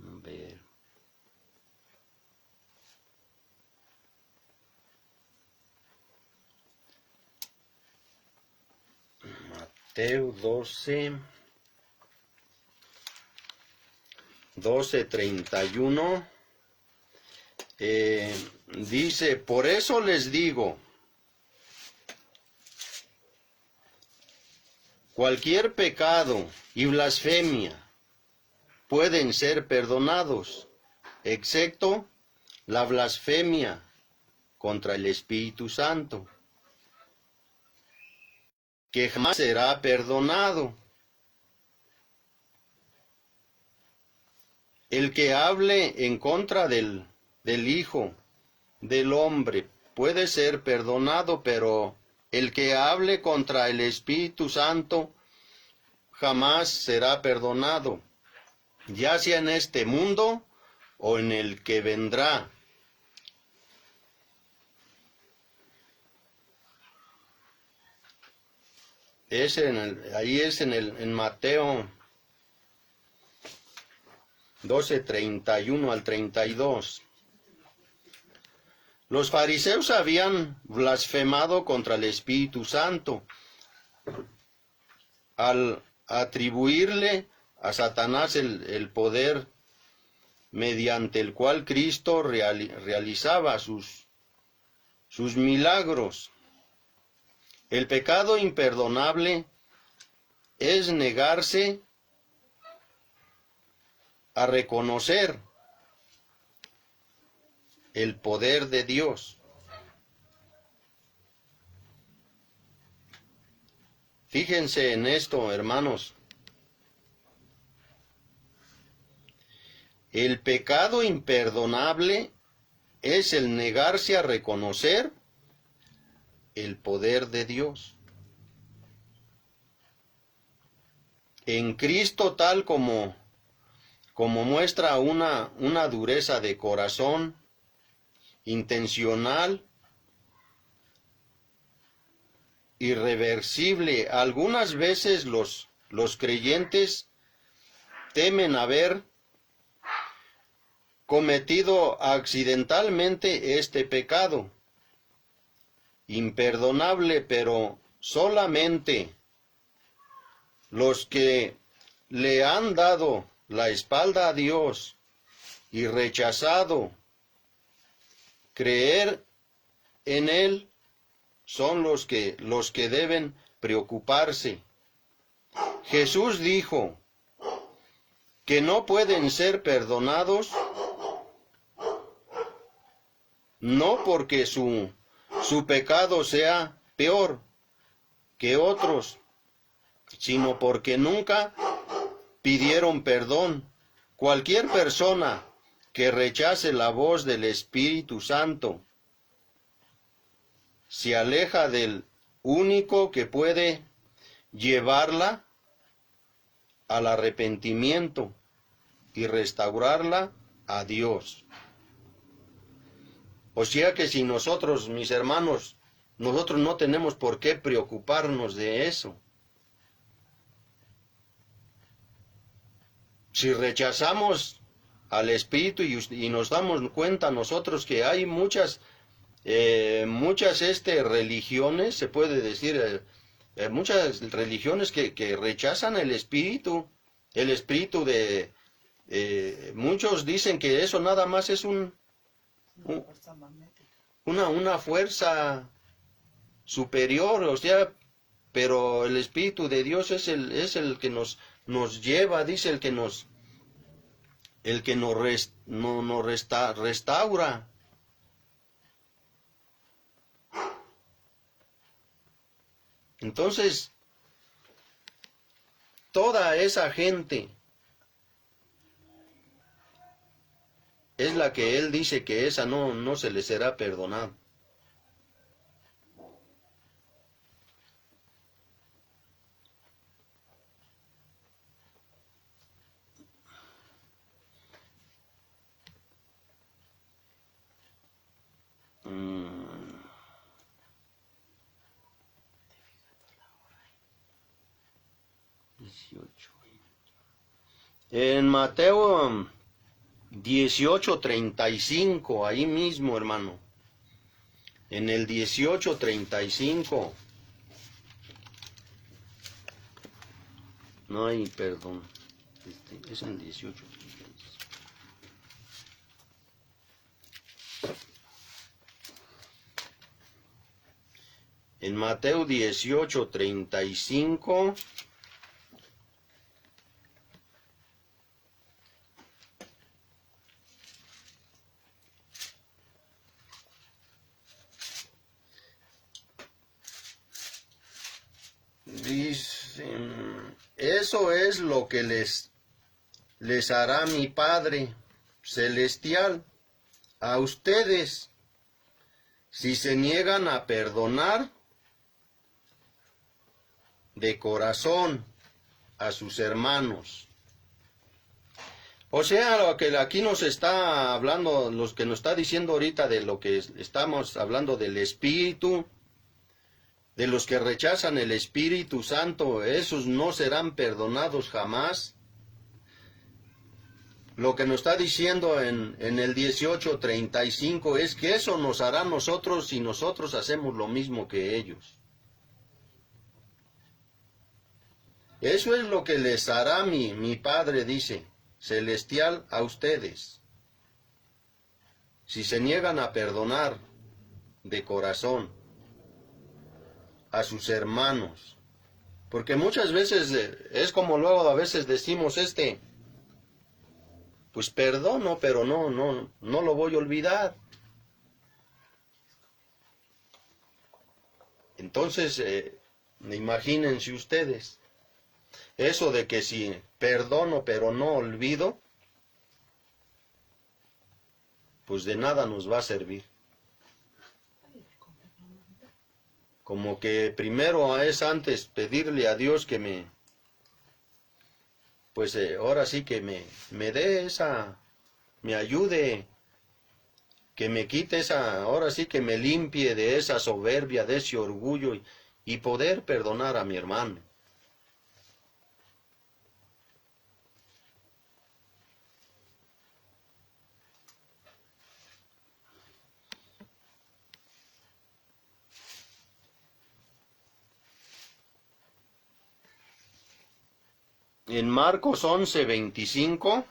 a ver, Mateo 12:31, dice, por eso les digo, cualquier pecado y blasfemia pueden ser perdonados, excepto la blasfemia contra el Espíritu Santo, que jamás será perdonado. El que hable en contra del Hijo del Hombre puede ser perdonado, pero el que hable contra el Espíritu Santo jamás será perdonado, ya sea en este mundo o en el que vendrá. Ahí es en Mateo 12:31 al 32. Los fariseos habían blasfemado contra el Espíritu Santo al atribuirle a Satanás el poder mediante el cual Cristo realizaba sus milagros. El pecado imperdonable es negarse a reconocer el poder de Dios. Fíjense en esto, hermanos. El pecado imperdonable es el negarse a reconocer el poder de Dios. En Cristo, tal como muestra una dureza de corazón, intencional, irreversible. Algunas veces los creyentes temen haber cometido accidentalmente este pecado imperdonable, pero solamente los que le han dado la espalda a Dios y rechazado creer en Él son los que deben preocuparse. Jesús dijo que no pueden ser perdonados no porque su pecado sea peor que otros, sino porque nunca pidieron perdón. Cualquier persona que rechace la voz del Espíritu Santo se aleja del único que puede llevarla al arrepentimiento y restaurarla a Dios. O sea que si nosotros, mis hermanos, nosotros no tenemos por qué preocuparnos de eso. Si rechazamos al Espíritu y nos damos cuenta nosotros que hay muchas religiones, se puede decir, muchas religiones que rechazan el Espíritu de... muchos dicen que eso nada más es una fuerza superior, o sea, pero el Espíritu de Dios es el que nos lleva, dice, el que nos restaura. Entonces, toda esa gente es la que él dice que esa no se le será perdonada. En Mateo 18:35, ahí mismo, hermano. En el 18:35. No hay perdón. Es en 18:35. En Mateo 18:35. Dicen, eso es lo que les hará mi Padre Celestial a ustedes si se niegan a perdonar de corazón a sus hermanos. O sea, lo que aquí nos está hablando, los que nos está diciendo ahorita de lo que estamos hablando del Espíritu, de los que rechazan el Espíritu Santo, esos no serán perdonados jamás. Lo que nos está diciendo en el 18:35 es que eso nos hará a nosotros si nosotros hacemos lo mismo que ellos. Eso es lo que les hará mi Padre, dice, Celestial a ustedes, si se niegan a perdonar de corazón a sus hermanos. Porque muchas veces es como luego a veces decimos pues perdono, pero no lo voy a olvidar. Entonces, Imagínense ustedes. Eso de que si perdono pero no olvido, pues de nada nos va a servir. Como que primero es antes pedirle a Dios que pues ahora sí que me dé esa, me ayude, que me quite esa, ahora sí que me limpie de esa soberbia, de ese orgullo y poder perdonar a mi hermano. En Marcos 11:25,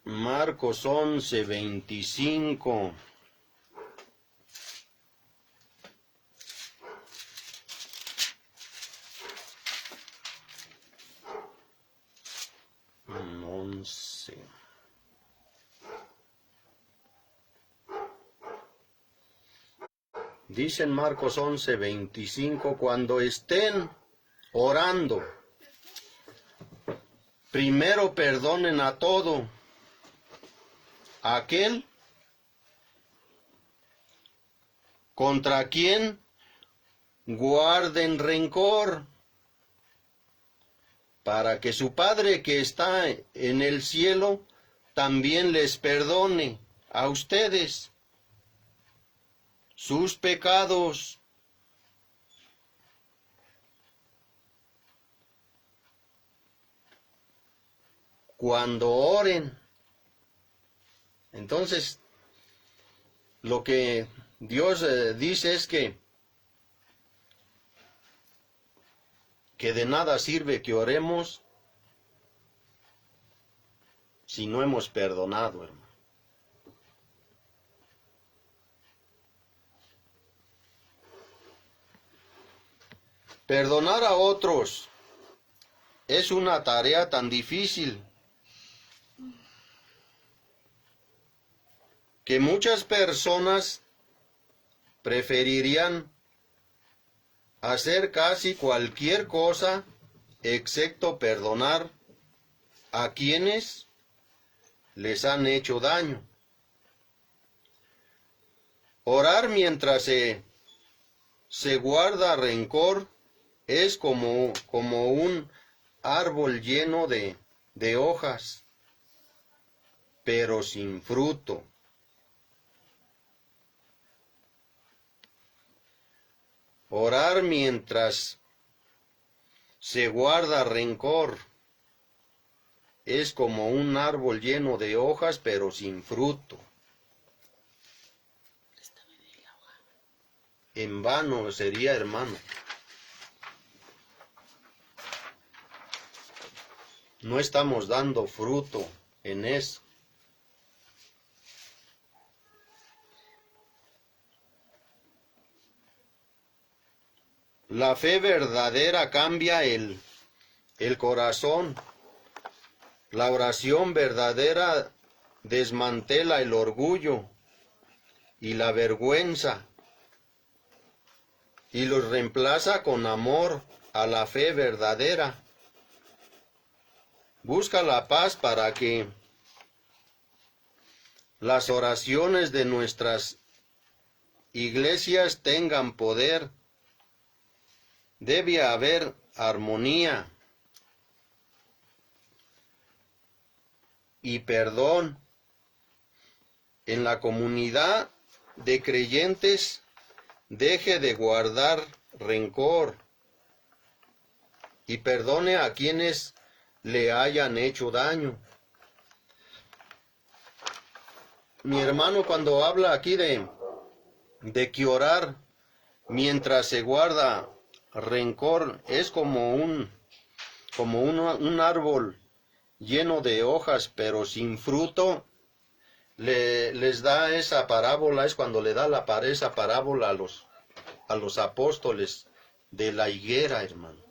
Marcos 11:25. Dice en Marcos 11:25, cuando estén orando, primero perdonen a todo aquel contra quien guarden rencor, para que su Padre que está en el cielo también les perdone a ustedes sus pecados. Cuando oren. Entonces, lo que Dios dice es que de nada sirve que oremos si no hemos perdonado, hermano. Perdonar a otros es una tarea tan difícil que muchas personas preferirían hacer casi cualquier cosa excepto perdonar a quienes les han hecho daño. Orar mientras se guarda rencor es como un árbol lleno de hojas, pero sin fruto. Orar mientras se guarda rencor es como un árbol lleno de hojas, pero sin fruto. En vano sería, hermano. No estamos dando fruto en eso. La fe verdadera cambia el corazón. La oración verdadera desmantela el orgullo y la vergüenza y los reemplaza con amor a la fe verdadera. Busca la paz para que las oraciones de nuestras iglesias tengan poder. Debe haber armonía y perdón en la comunidad de creyentes. Deje de guardar rencor y perdone a quienes le hayan hecho daño. Mi hermano, cuando habla aquí de que orar mientras se guarda rencor es como un árbol lleno de hojas pero sin fruto, les da esa parábola, es cuando le da esa parábola a los apóstoles de la higuera, hermano.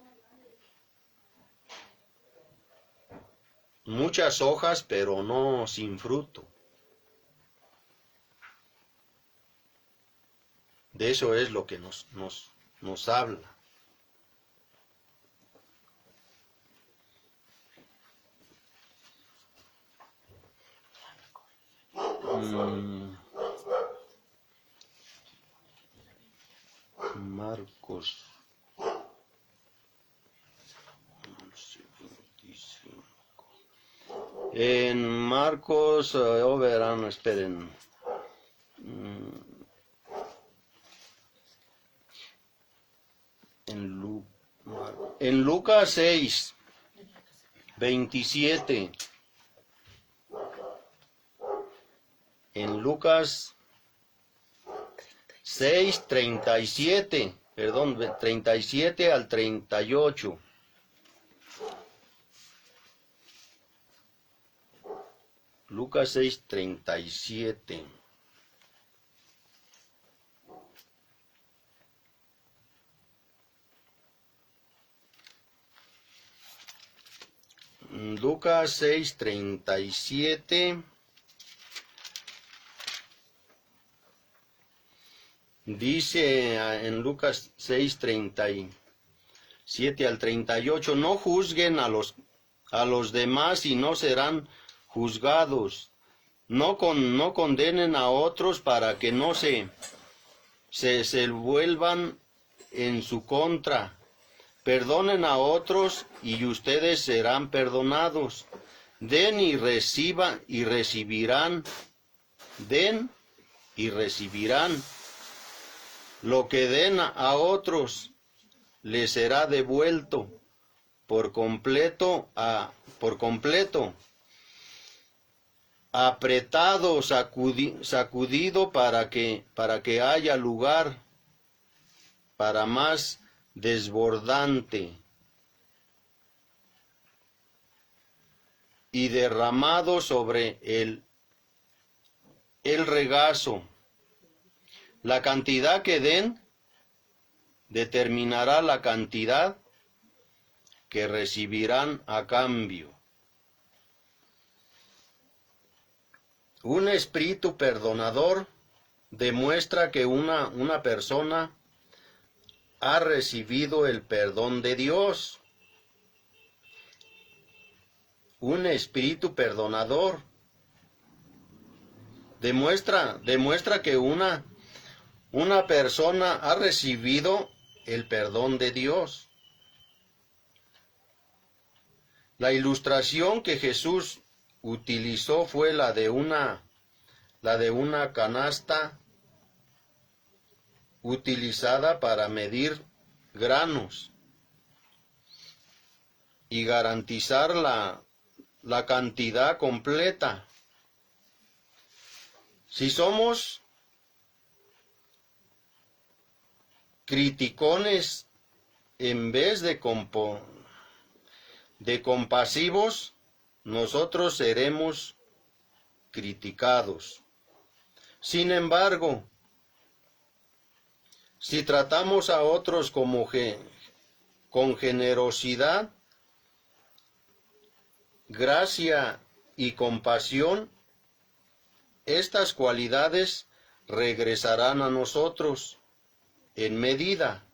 muchas hojas, pero no sin fruto. De eso es lo que nos habla. Marcos 11:25. En Marcos, verán, esperen. En Lucas 6:27. En Lucas 6:37, perdón, 37 al 38. Lucas 6:37. Lucas 6:37. Dice en Lucas 6:37 al 38, no juzguen a los demás y no serán juzgados. No condenen a otros para que no se vuelvan en su contra. Perdonen a otros y ustedes serán perdonados. Den y recibirán. Den y recibirán. Lo que den a otros les será devuelto por completo, apretado, sacudido para que haya lugar para más desbordante y derramado sobre el regazo. La cantidad que den determinará la cantidad que recibirán a cambio. Un espíritu perdonador demuestra que una persona ha recibido el perdón de Dios. Un espíritu perdonador demuestra que una persona ha recibido el perdón de Dios. La ilustración que Jesús utilizó fue la de una canasta utilizada para medir granos y garantizar la cantidad completa. Si somos criticones en vez de compasivos, nosotros seremos criticados. Sin embargo, si tratamos a otros con generosidad, gracia y compasión, estas cualidades regresarán a nosotros en medida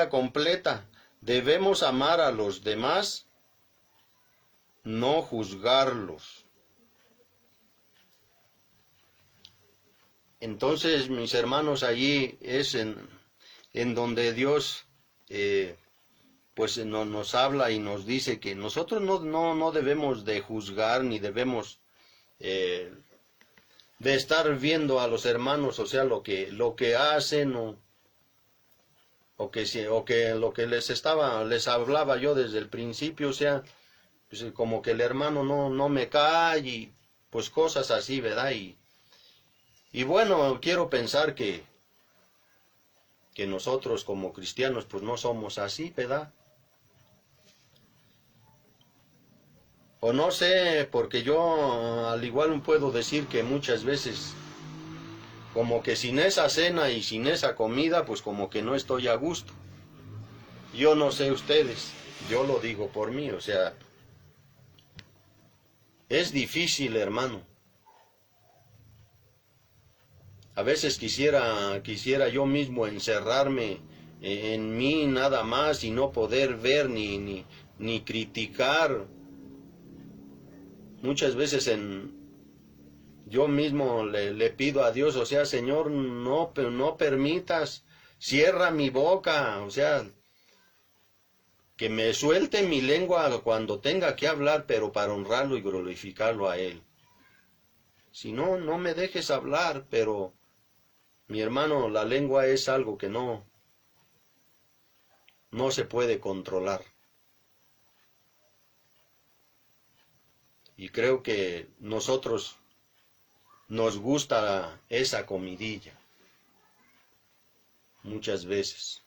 completa. Debemos amar a los demás, no juzgarlos. Entonces, mis hermanos, allí es en donde Dios pues nos habla y nos dice que nosotros no debemos de juzgar ni debemos de estar viendo a los hermanos, o sea, lo que hacen o que lo que les hablaba yo desde el principio, o sea, pues como que el hermano no me cae y pues cosas así, ¿verdad? Y bueno, quiero pensar que nosotros como cristianos pues no somos así, ¿verdad? O no sé, porque yo al igual puedo decir que muchas veces como que sin esa cena y sin esa comida pues como que no estoy a gusto. Yo no sé ustedes, yo lo digo por mí, o sea, Es difícil, hermano. A veces quisiera yo mismo encerrarme en mí nada más y no poder ver ni criticar. Muchas veces yo mismo le pido a Dios, o sea, Señor, no permitas, cierra mi boca, o sea, que me suelte mi lengua cuando tenga que hablar, pero para honrarlo y glorificarlo a Él. Si no, no me dejes hablar, pero mi hermano, la lengua es algo que no se puede controlar. Y creo que nosotros nos gusta esa comidilla muchas veces.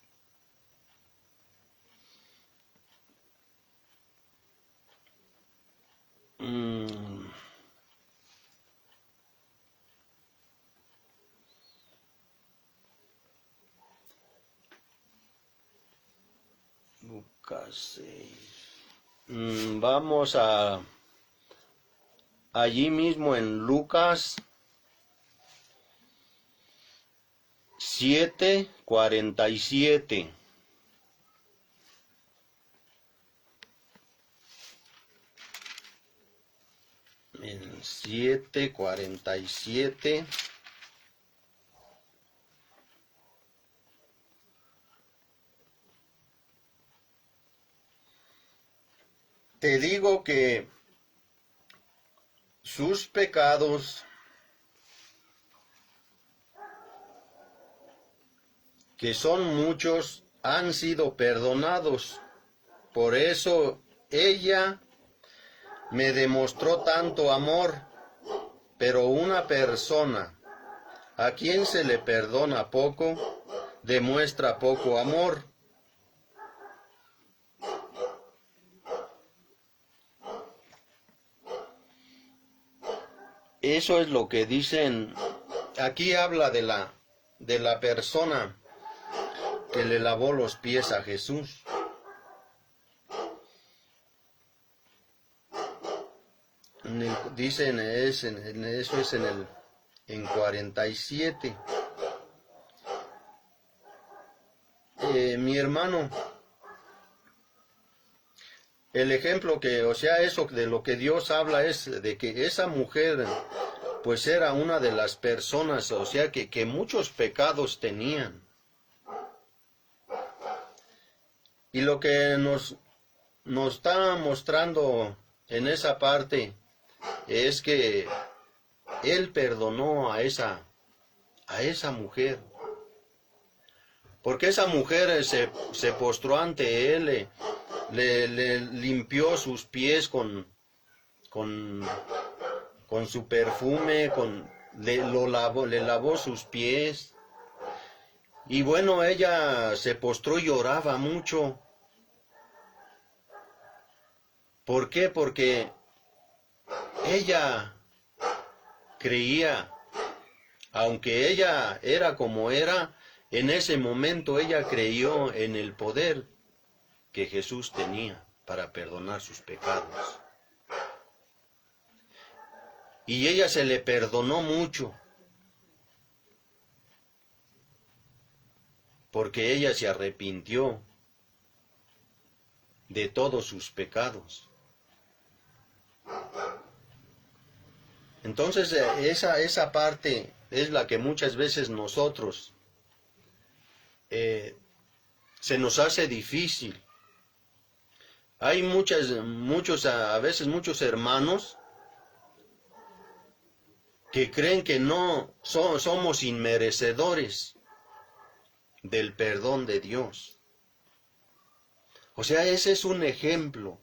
Lucas 6. Vamos allí mismo en Lucas 7:47. En 7:47. Te digo que sus pecados, que son muchos, han sido perdonados. Por eso ella me demostró tanto amor. Pero una persona a quien se le perdona poco, demuestra poco amor. Eso es lo que dicen. Aquí habla de la persona que le lavó los pies a Jesús. Dicen, eso es en 47. Mi hermano, el ejemplo o sea, eso de lo que Dios habla es de que esa mujer, pues era una de las personas, o sea, que muchos pecados tenían. Y lo que nos está mostrando en esa parte es que Él perdonó a esa mujer. Porque esa mujer se postró ante Él, le limpió sus pies con su perfume, le lavó sus pies. Y bueno, ella se postró y lloraba mucho. ¿Por qué? Porque ella creía, aunque ella era como era, en ese momento ella creyó en el poder que Jesús tenía para perdonar sus pecados. Y ella se le perdonó mucho, porque ella se arrepintió de todos sus pecados. Entonces esa parte es la que muchas veces nosotros se nos hace difícil. Hay a veces muchos hermanos que creen que no somos inmerecedores del perdón de Dios. O sea, ese es un ejemplo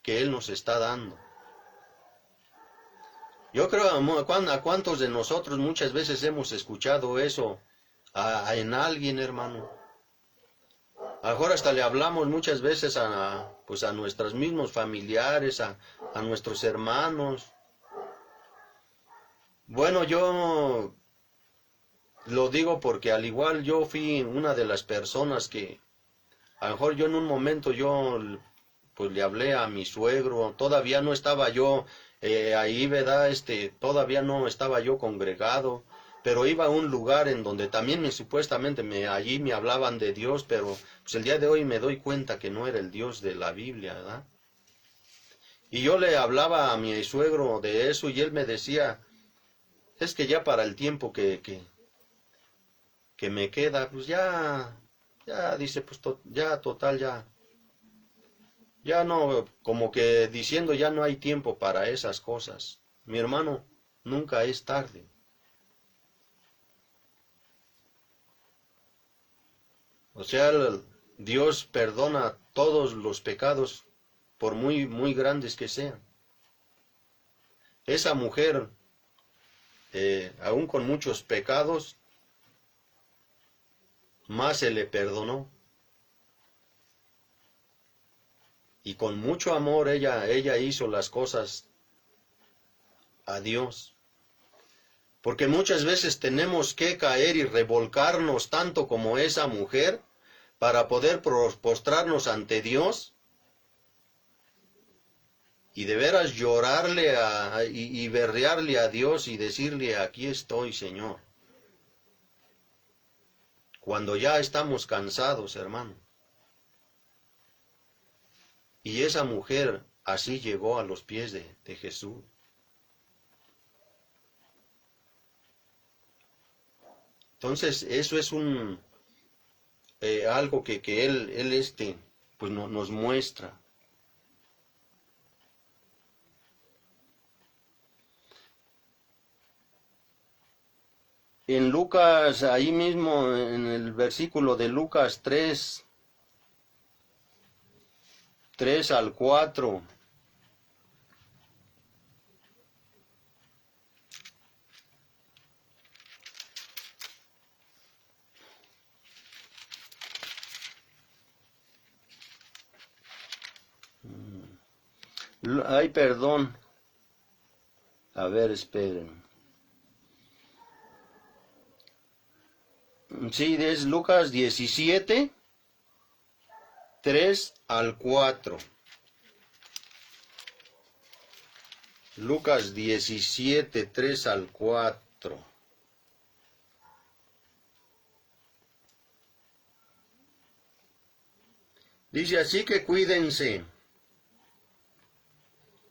que Él nos está dando. Yo creo a cuántos de nosotros muchas veces hemos escuchado eso en alguien, hermano. Ahora hasta le hablamos muchas veces a nuestros mismos familiares, a nuestros hermanos. Bueno, yo lo digo porque al igual yo fui una de las personas que a lo mejor yo en un momento yo pues le hablé a mi suegro. Todavía no estaba yo ahí, ¿verdad? Todavía no estaba yo congregado, pero iba a un lugar en donde también supuestamente allí me hablaban de Dios, pero pues el día de hoy me doy cuenta que no era el Dios de la Biblia, ¿verdad? Y yo le hablaba a mi suegro de eso y él me decía, es que ya para el tiempo que me queda, pues ya dice, pues ya total, ya no, como que diciendo ya no hay tiempo para esas cosas. Mi hermano, nunca es tarde. O sea, Dios perdona todos los pecados, por muy, muy grandes que sean. Esa mujer, aún con muchos pecados, más se le perdonó. Y con mucho amor ella hizo las cosas a Dios. Porque muchas veces tenemos que caer y revolcarnos tanto como esa mujer para poder postrarnos ante Dios y de veras llorarle y berrearle a Dios y decirle, aquí estoy, Señor. Cuando ya estamos cansados, hermano. Y esa mujer así llegó a los pies de Jesús. Entonces, eso es algo que él pues nos muestra. En Lucas, ahí mismo, en el versículo de Lucas 3 al 4, ay, perdón, a ver, esperen. Sí, es Lucas 17, 3 al 4. Lucas 17, 3 al 4. Dice así que cuídense.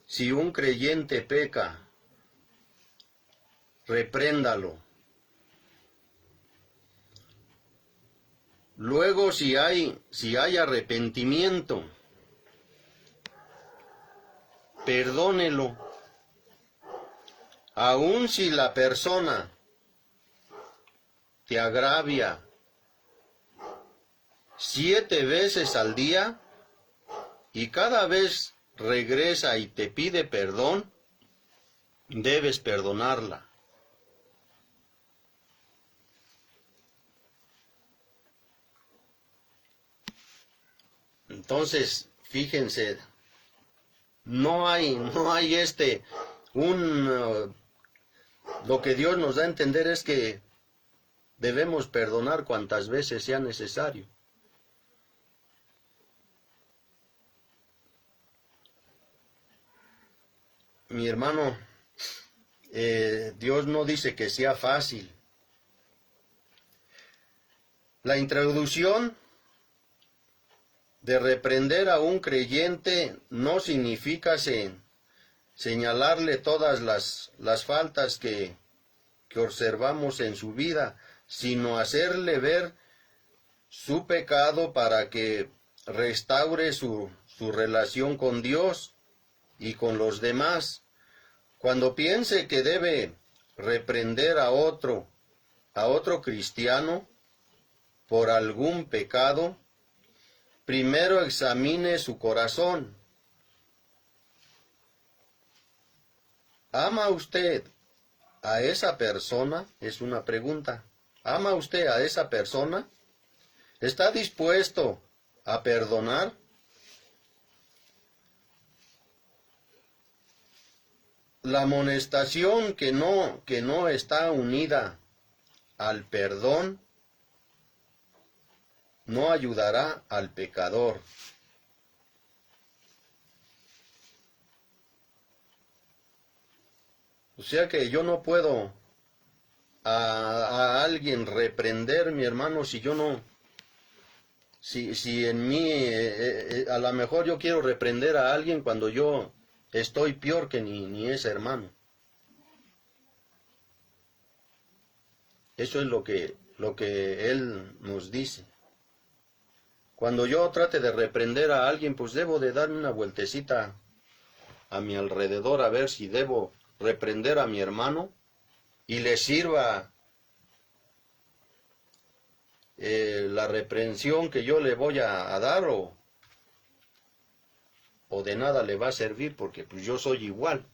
Si un creyente peca, repréndalo. Luego, si hay arrepentimiento, perdónelo. Aun si la persona te agravia 7 veces al día y cada vez regresa y te pide perdón, debes perdonarla. Entonces, fíjense, no hay lo que Dios nos da a entender es que debemos perdonar cuantas veces sea necesario. Mi hermano, Dios no dice que sea fácil. La introducción de reprender a un creyente no significa señalarle todas las faltas que observamos en su vida, sino hacerle ver su pecado para que restaure su relación con Dios y con los demás. Cuando piense que debe reprender a otro cristiano por algún pecado, primero examine su corazón. ¿Ama usted a esa persona? Es una pregunta. ¿Ama usted a esa persona? ¿Está dispuesto a perdonar? La amonestación que no está unida al perdón no ayudará al pecador. O sea que yo no puedo a alguien reprender, mi hermano, si yo no, si en mí, a lo mejor yo quiero reprender a alguien cuando yo estoy peor que ni ese hermano. Eso es lo que él nos dice. Cuando yo trate de reprender a alguien, pues debo de darme una vueltecita a mi alrededor a ver si debo reprender a mi hermano y le sirva la reprensión que yo le voy a dar o de nada le va a servir porque pues yo soy igual.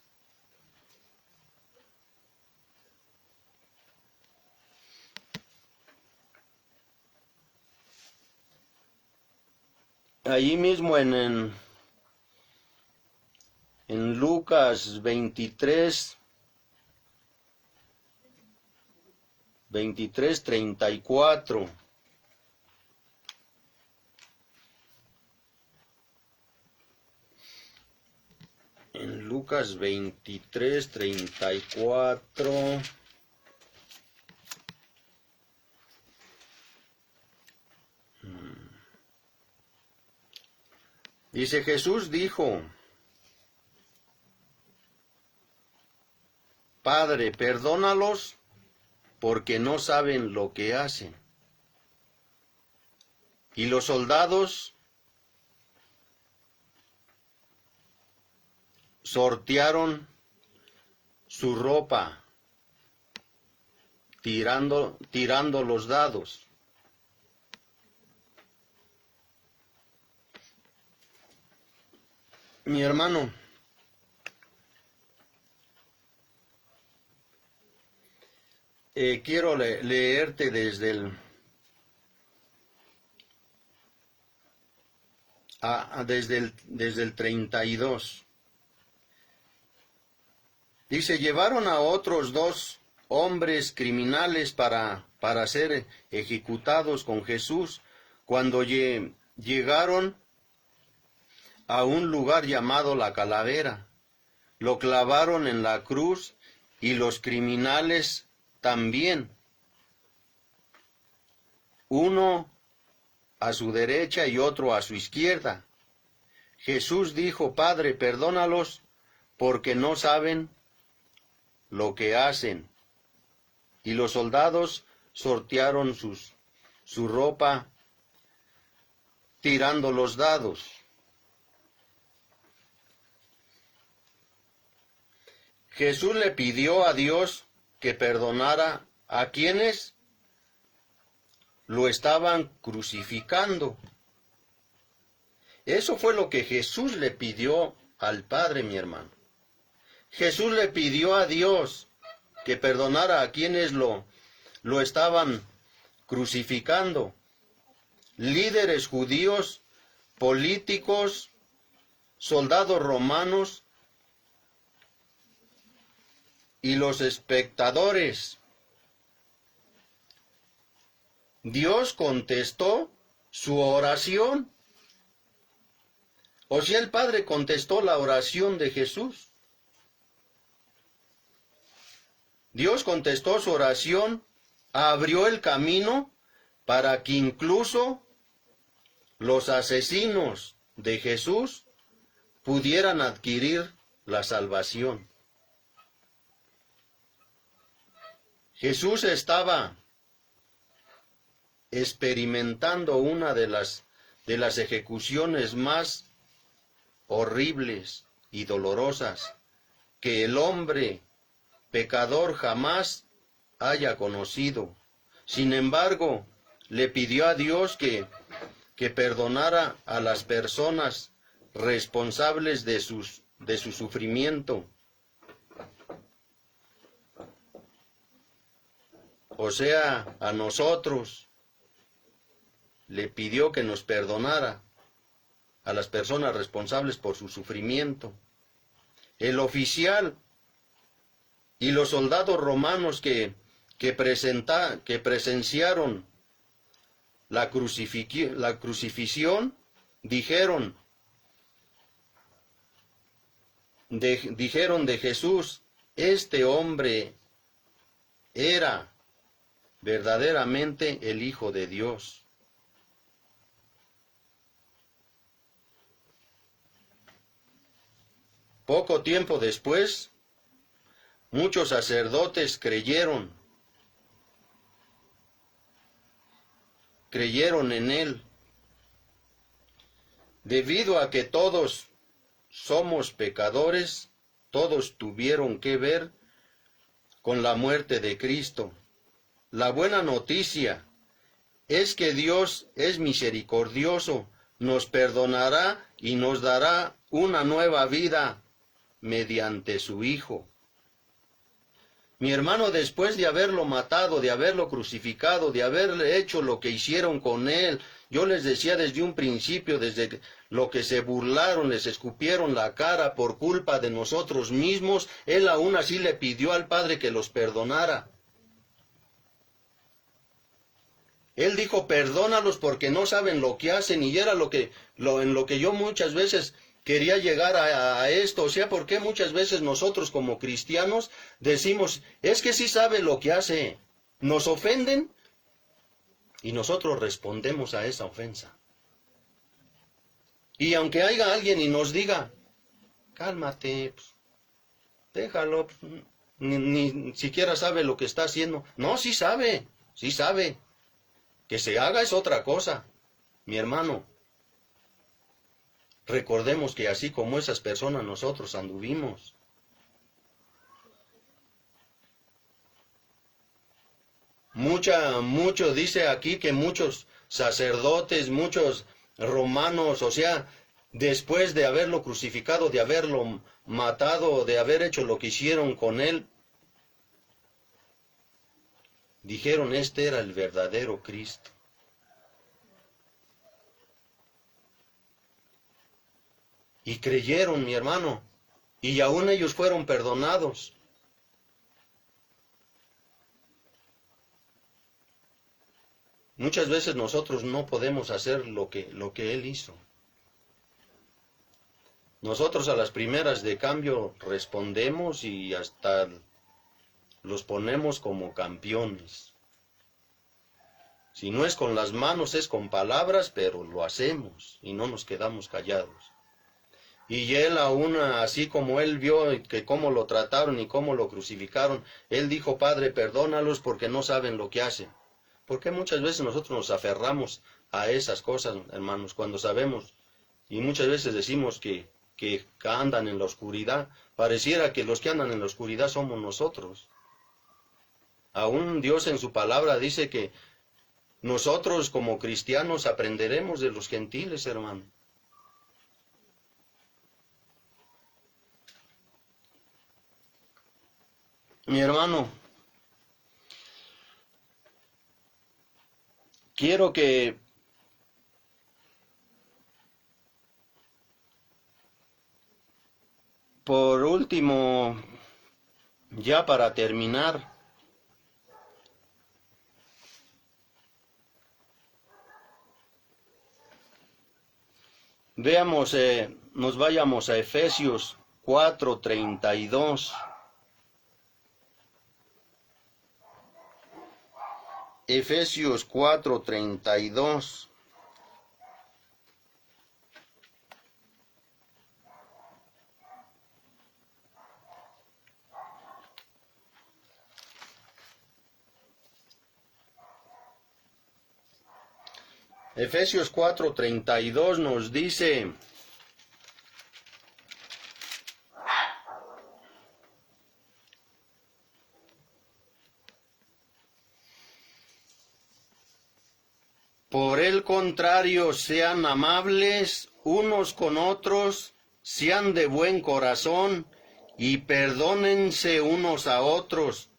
Ahí mismo en Lucas 23, 34. En Lucas 23, 34. Dice, Jesús dijo, Padre, perdónalos porque no saben lo que hacen. Y los soldados sortearon su ropa, tirando los dados. Mi hermano, quiero leerte desde el 32. Dice, llevaron a otros 2 hombres criminales para ser ejecutados con Jesús. Cuando llegaron a un lugar llamado La Calavera, lo clavaron en la cruz y los criminales también, uno a su derecha y otro a su izquierda. Jesús dijo, Padre, perdónalos porque no saben lo que hacen. Y los soldados sortearon su ropa tirando los dados. Jesús le pidió a Dios que perdonara a quienes lo estaban crucificando. Eso fue lo que Jesús le pidió al Padre, mi hermano. Jesús le pidió a Dios que perdonara a quienes lo estaban crucificando. Líderes judíos, políticos, soldados romanos y los espectadores. Dios contestó su oración. O sea, el Padre contestó la oración de Jesús. Dios contestó su oración, abrió el camino para que incluso los asesinos de Jesús pudieran adquirir la salvación. Jesús estaba experimentando una de las ejecuciones más horribles y dolorosas que el hombre pecador jamás haya conocido. Sin embargo, le pidió a Dios que perdonara a las personas responsables de su sufrimiento. O sea, a nosotros le pidió que nos perdonara a las personas responsables por su sufrimiento. El oficial y los soldados romanos que presenciaron la crucifixión dijeron de Jesús, este hombre era verdaderamente el Hijo de Dios. Poco tiempo después, muchos sacerdotes creyeron en él, debido a que todos somos pecadores, todos tuvieron que ver con la muerte de Cristo. La buena noticia es que Dios es misericordioso, nos perdonará y nos dará una nueva vida mediante su Hijo. Mi hermano, después de haberlo matado, de haberlo crucificado, de haberle hecho lo que hicieron con él, yo les decía desde un principio, desde lo que se burlaron, les escupieron la cara por culpa de nosotros mismos, él aún así le pidió al Padre que los perdonara. Él dijo, perdónalos porque no saben lo que hacen, y era en lo que yo muchas veces quería llegar a esto. O sea, ¿por qué muchas veces nosotros como cristianos decimos, es que sí sabe lo que hace? Nos ofenden y nosotros respondemos a esa ofensa. Y aunque haya alguien y nos diga, cálmate, pues, déjalo, pues, ni siquiera sabe lo que está haciendo. No, sí sabe, sí sabe. Que se haga es otra cosa, mi hermano. Recordemos que así como esas personas nosotros anduvimos. Mucho dice aquí que muchos sacerdotes, muchos romanos, o sea, después de haberlo crucificado, de haberlo matado, de haber hecho lo que hicieron con él, dijeron, este era el verdadero Cristo. Y creyeron, mi hermano, y aún ellos fueron perdonados. Muchas veces nosotros no podemos hacer lo que Él hizo. Nosotros a las primeras de cambio respondemos y hasta los ponemos como campeones. Si no es con las manos, es con palabras, pero lo hacemos y no nos quedamos callados. Y él aún, así como él vio que cómo lo trataron y cómo lo crucificaron, él dijo, Padre, perdónalos porque no saben lo que hacen. Porque muchas veces nosotros nos aferramos a esas cosas, hermanos, cuando sabemos, y muchas veces decimos que andan en la oscuridad, pareciera que los que andan en la oscuridad somos nosotros. Aún Dios en su palabra dice que nosotros como cristianos aprenderemos de los gentiles, hermano. Mi hermano, quiero que por último, ya para terminar, veamos, nos vayamos a Efesios 4:32. Efesios 4:32. Efesios 4:32 nos dice, por el contrario, sean amables unos con otros, sean de buen corazón y perdónense unos a otros,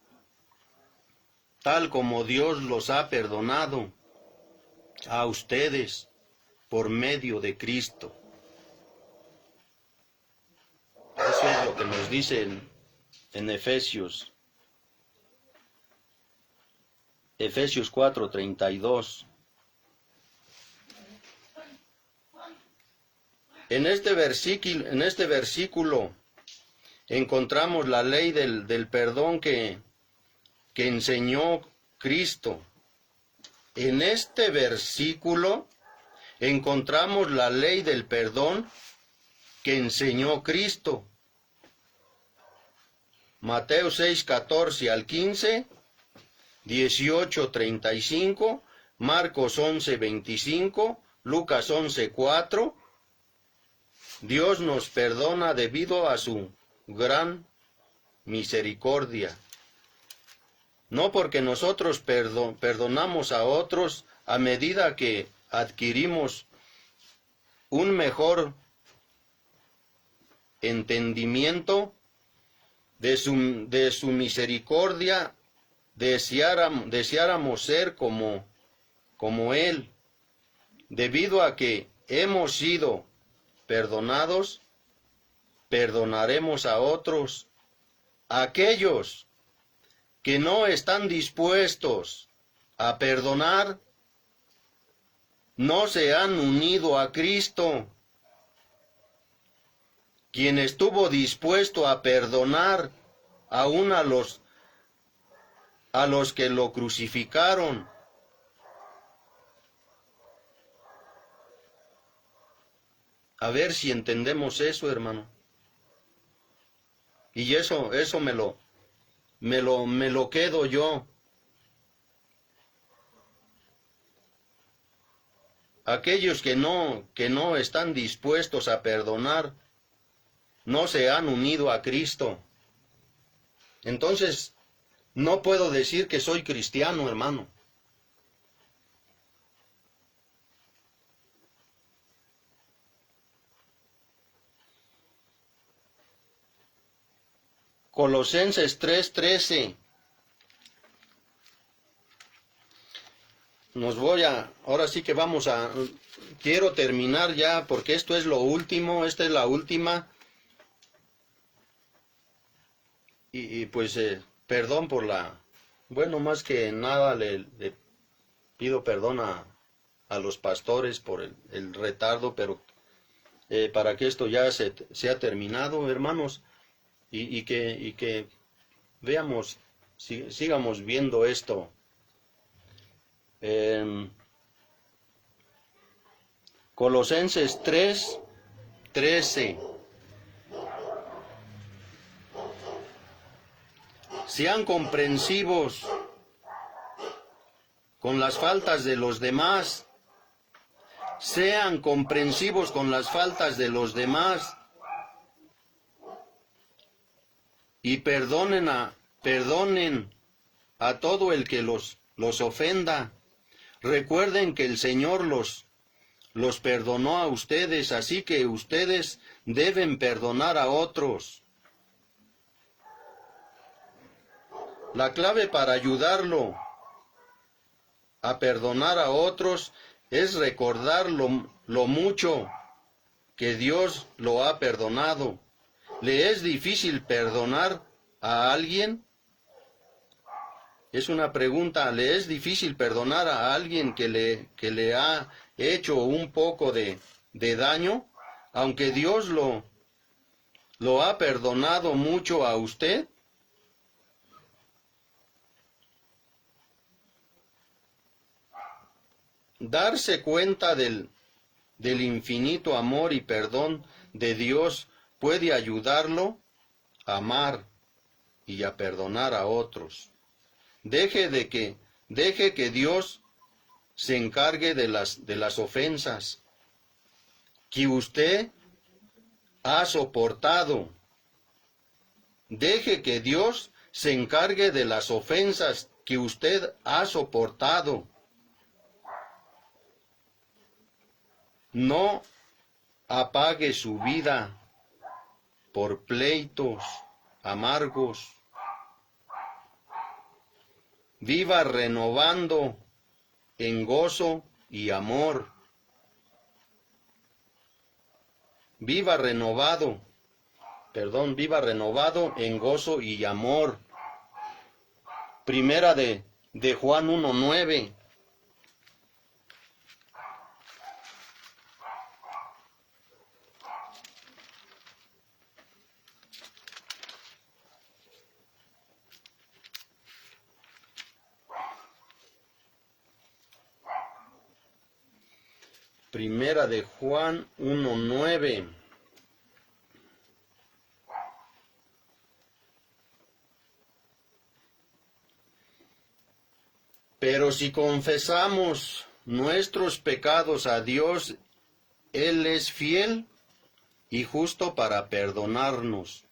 tal como Dios los ha perdonado a ustedes por medio de Cristo. Eso es lo que nos dice en Efesios 4:32. En este versículo encontramos la ley del perdón que enseñó Cristo. En este versículo encontramos la ley del perdón que enseñó Cristo. Mateo 6, 14 al 15, 18, 35, Marcos 11, 25, Lucas 11, 4. Dios nos perdona debido a su gran misericordia. No porque nosotros perdonamos a otros a medida que adquirimos un mejor entendimiento de su misericordia, deseáramos ser como Él. Debido a que hemos sido perdonados, perdonaremos a otros. Aquellos que no están dispuestos a perdonar, no se han unido a Cristo, quien estuvo dispuesto a perdonar aún a los que lo crucificaron. A ver si entendemos eso, hermano. Y eso me lo quedo yo. Aquellos que no están dispuestos a perdonar, no se han unido a Cristo. Entonces, no puedo decir que soy cristiano, hermano. Colosenses 3:13. Ahora sí que quiero terminar ya, porque esto es lo último, esta es la última. Y pues, perdón bueno, más que nada le pido perdón a los pastores por el retardo, pero para que esto ya sea terminado, hermanos, y que veamos, sigamos viendo esto. Colosenses 3:13. Sean comprensivos con las faltas de los demás. Sean comprensivos con las faltas de los demás. Y perdonen a todo el que los ofenda. Recuerden que el Señor los perdonó a ustedes, así que ustedes deben perdonar a otros. La clave para ayudarlo a perdonar a otros es recordar lo mucho que Dios lo ha perdonado. ¿Le es difícil perdonar a alguien? Es una pregunta. ¿Le es difícil perdonar a alguien que le ha hecho un poco de daño? Aunque Dios lo ha perdonado mucho a usted. Darse cuenta del infinito amor y perdón de Dios puede ayudarlo a amar y a perdonar a otros. Deje que Dios se encargue de las ofensas que usted ha soportado. Deje que Dios se encargue de las ofensas que usted ha soportado. No apague su vida por pleitos amargos. Viva renovando en gozo y amor. Viva renovado en gozo y amor. Primera de Juan 1:9. Primera de Juan 1:9. Pero si confesamos nuestros pecados a Dios, Él es fiel y justo para perdonarnos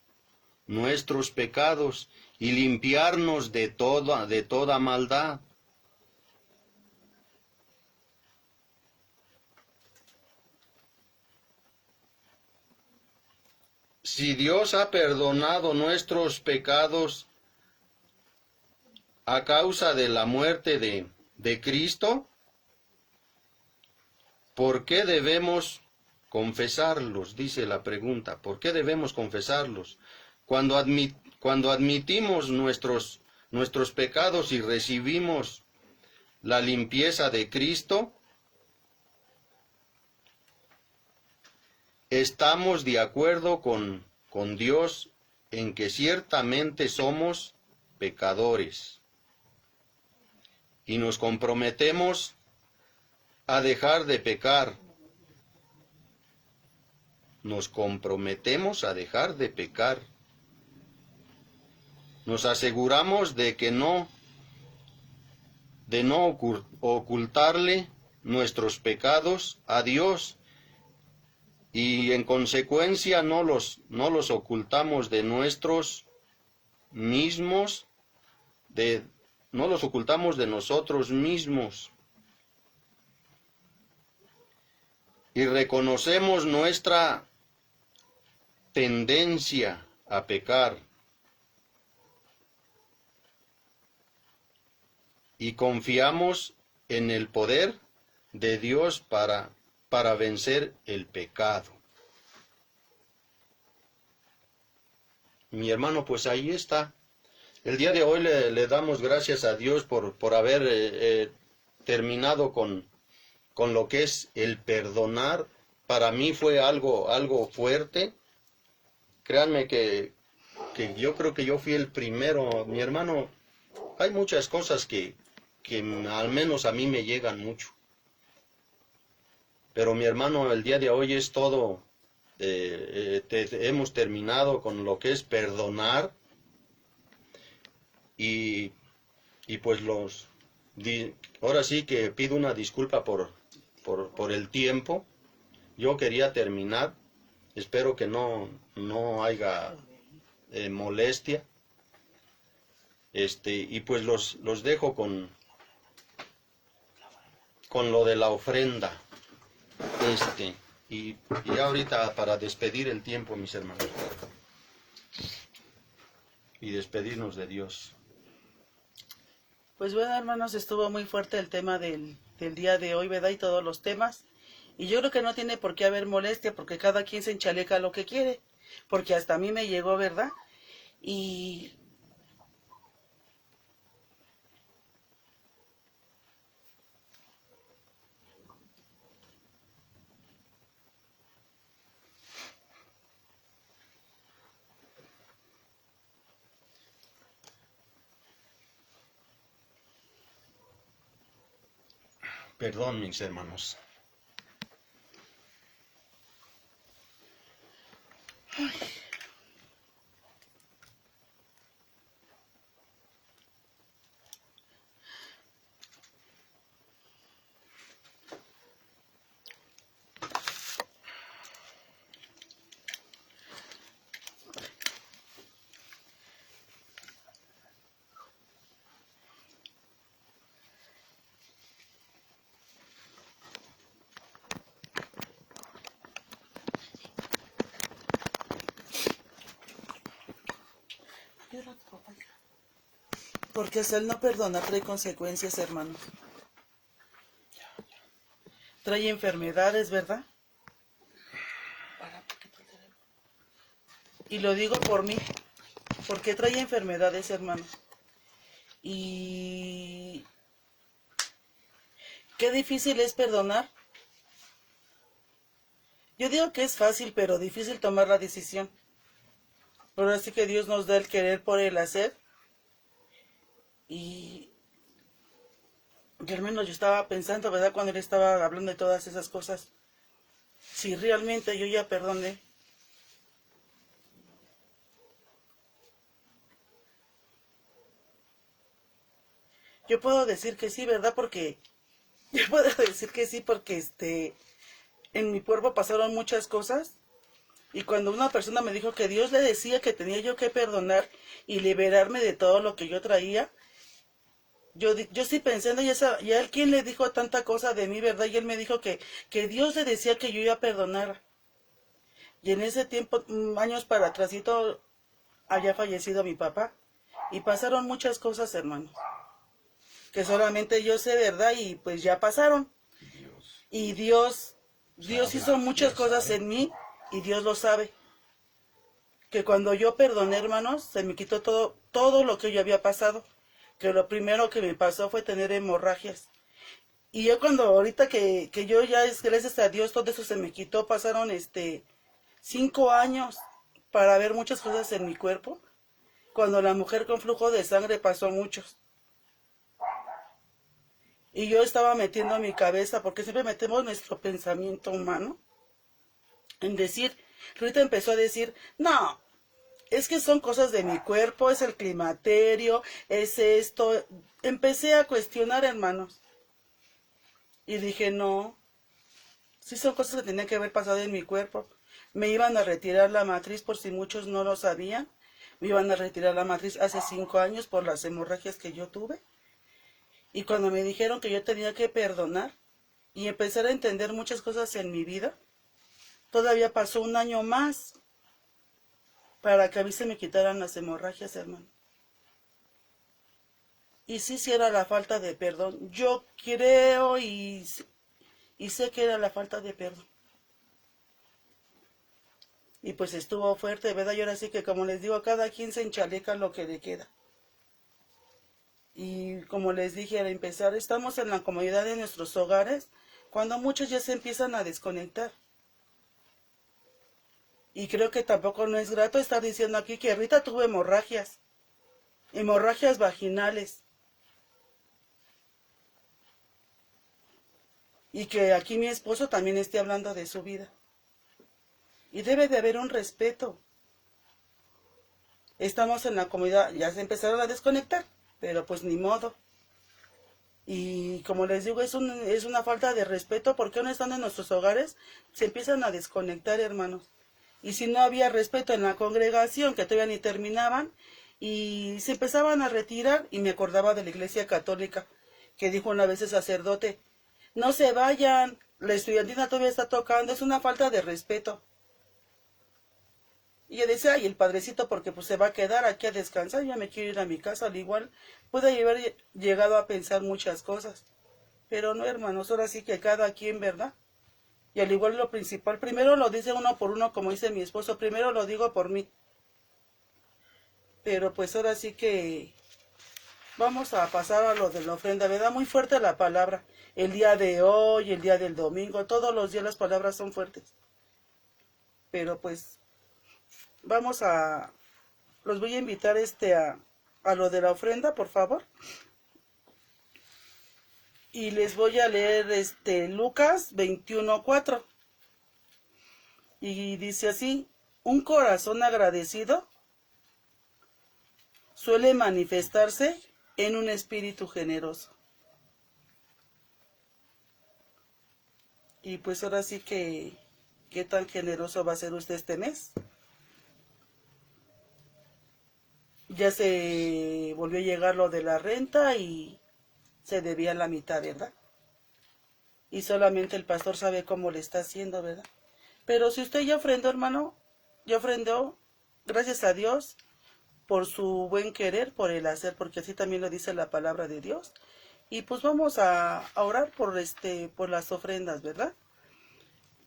nuestros pecados y limpiarnos de toda maldad. Si Dios ha perdonado nuestros pecados a causa de la muerte de Cristo, ¿por qué debemos confesarlos? Dice la pregunta, ¿por qué debemos confesarlos? Cuando admitimos nuestros pecados y recibimos la limpieza de Cristo, estamos de acuerdo con Dios en que ciertamente somos pecadores y nos comprometemos a dejar de pecar. Nos comprometemos a dejar de pecar. Nos aseguramos de no ocultarle nuestros pecados a Dios y en consecuencia no los ocultamos de nosotros mismos. Y reconocemos nuestra tendencia a pecar y confiamos en el poder de Dios para vencer el pecado. Mi hermano, pues ahí está. El día de hoy le damos gracias a Dios por haber terminado con lo que es el perdonar. Para mí fue algo fuerte. Créanme que yo creo que yo fui el primero. Mi hermano, hay muchas cosas que al menos a mí me llegan mucho. Pero mi hermano, el día de hoy es todo. Hemos terminado con lo que es perdonar. Y pues ahora sí que pido una disculpa por el tiempo. Yo quería terminar. Espero que no haya molestia. Y pues los dejo con lo de la ofrenda. Y ahorita para despedir el tiempo, mis hermanos. Y despedirnos de Dios. Pues bueno, hermanos, estuvo muy fuerte el tema del día de hoy, ¿verdad? Y todos los temas. Y yo creo que no tiene por qué haber molestia, porque cada quien se enchaleca lo que quiere. Porque hasta a mí me llegó, ¿verdad? Y Perdón, mis hermanos. porque hasta el no perdonar trae consecuencias, hermanos. Trae enfermedades, ¿verdad? Y lo digo por mí, porque trae enfermedades, hermanos. Y qué difícil es perdonar. Yo digo que es fácil, pero difícil tomar la decisión. Pero así que Dios nos da el querer por el hacer. Y Y al menos yo estaba pensando, ¿verdad? Cuando él estaba hablando de todas esas cosas, si realmente yo ya perdoné. Yo puedo decir que sí, ¿verdad? Porque yo puedo decir que sí porque en mi cuerpo pasaron muchas cosas y cuando una persona me dijo que Dios le decía que tenía yo que perdonar y liberarme de todo lo que yo traía, yo sí pensando, y a él quién le dijo tanta cosa de mí, ¿verdad? Y él me dijo que Dios le decía que yo iba a perdonar. Y en ese tiempo, años para atrásito, había fallecido mi papá. Y pasaron muchas cosas, hermanos, que solamente yo sé, ¿verdad? Y pues ya pasaron. Y Dios hizo muchas cosas en mí y Dios lo sabe. Que cuando yo perdoné, hermanos, se me quitó todo lo que yo había pasado. Que lo primero que me pasó fue tener hemorragias. Y yo cuando ahorita que yo ya es gracias a Dios todo eso se me quitó, pasaron 5 años para ver muchas cosas en mi cuerpo. Cuando la mujer con flujo de sangre pasó muchos. Y yo estaba metiendo en mi cabeza, porque siempre metemos nuestro pensamiento humano, en decir, Rita empezó a decir, no, es que son cosas de mi cuerpo, es el climaterio, es esto. Empecé a cuestionar, hermanos. Y dije, no, sí son cosas que tenían que haber pasado en mi cuerpo. Me iban a retirar la matriz, por si muchos no lo sabían. Me iban a retirar la matriz hace 5 años por las hemorragias que yo tuve. Y cuando me dijeron que yo tenía que perdonar y empezar a entender muchas cosas en mi vida, todavía pasó un año más para que a mí se me quitaran las hemorragias, hermano. Y sí era la falta de perdón. Yo creo y sé que era la falta de perdón. Y pues estuvo fuerte, ¿verdad? Y ahora sí que, como les digo, cada quien se enchaleca lo que le queda. Y como les dije al empezar, estamos en la comodidad de nuestros hogares cuando muchos ya se empiezan a desconectar. Y creo que tampoco no es grato estar diciendo aquí que Rita tuvo hemorragias vaginales. Y que aquí mi esposo también esté hablando de su vida. Y debe de haber un respeto. Estamos en la comodidad, ya se empezaron a desconectar, pero pues ni modo. Y como les digo, es una falta de respeto porque no están en nuestros hogares, se empiezan a desconectar, hermanos. Y si no había respeto en la congregación, que todavía ni terminaban, y se empezaban a retirar, y me acordaba de la iglesia católica, que dijo una vez el sacerdote, no se vayan, la estudiantina todavía está tocando, es una falta de respeto. Y yo decía, ay, el padrecito porque pues se va a quedar aquí a descansar, ya me quiero ir a mi casa, al igual pude haber llegado a pensar muchas cosas. Pero no, hermanos, ahora sí que cada quien, ¿verdad? Y al igual lo principal, primero lo dice uno por uno, como dice mi esposo, primero lo digo por mí. Pero pues ahora sí que vamos a pasar a lo de la ofrenda, ¿verdad? Muy fuerte la palabra. El día de hoy, el día del domingo, todos los días las palabras son fuertes. Pero pues los voy a invitar a lo de la ofrenda, por favor. Y les voy a leer Lucas 21:4. Y dice así, un corazón agradecido suele manifestarse en un espíritu generoso. Y pues ahora sí que, ¿qué tan generoso va a ser usted este mes? Ya se volvió a llegar lo de la renta y se debía la mitad, ¿verdad? Y solamente el pastor sabe cómo le está haciendo, ¿verdad? Pero si usted ya ofrendó, hermano, ya ofrendó, gracias a Dios por su buen querer, por el hacer, porque así también lo dice la palabra de Dios. Y pues vamos a orar por las ofrendas, ¿verdad?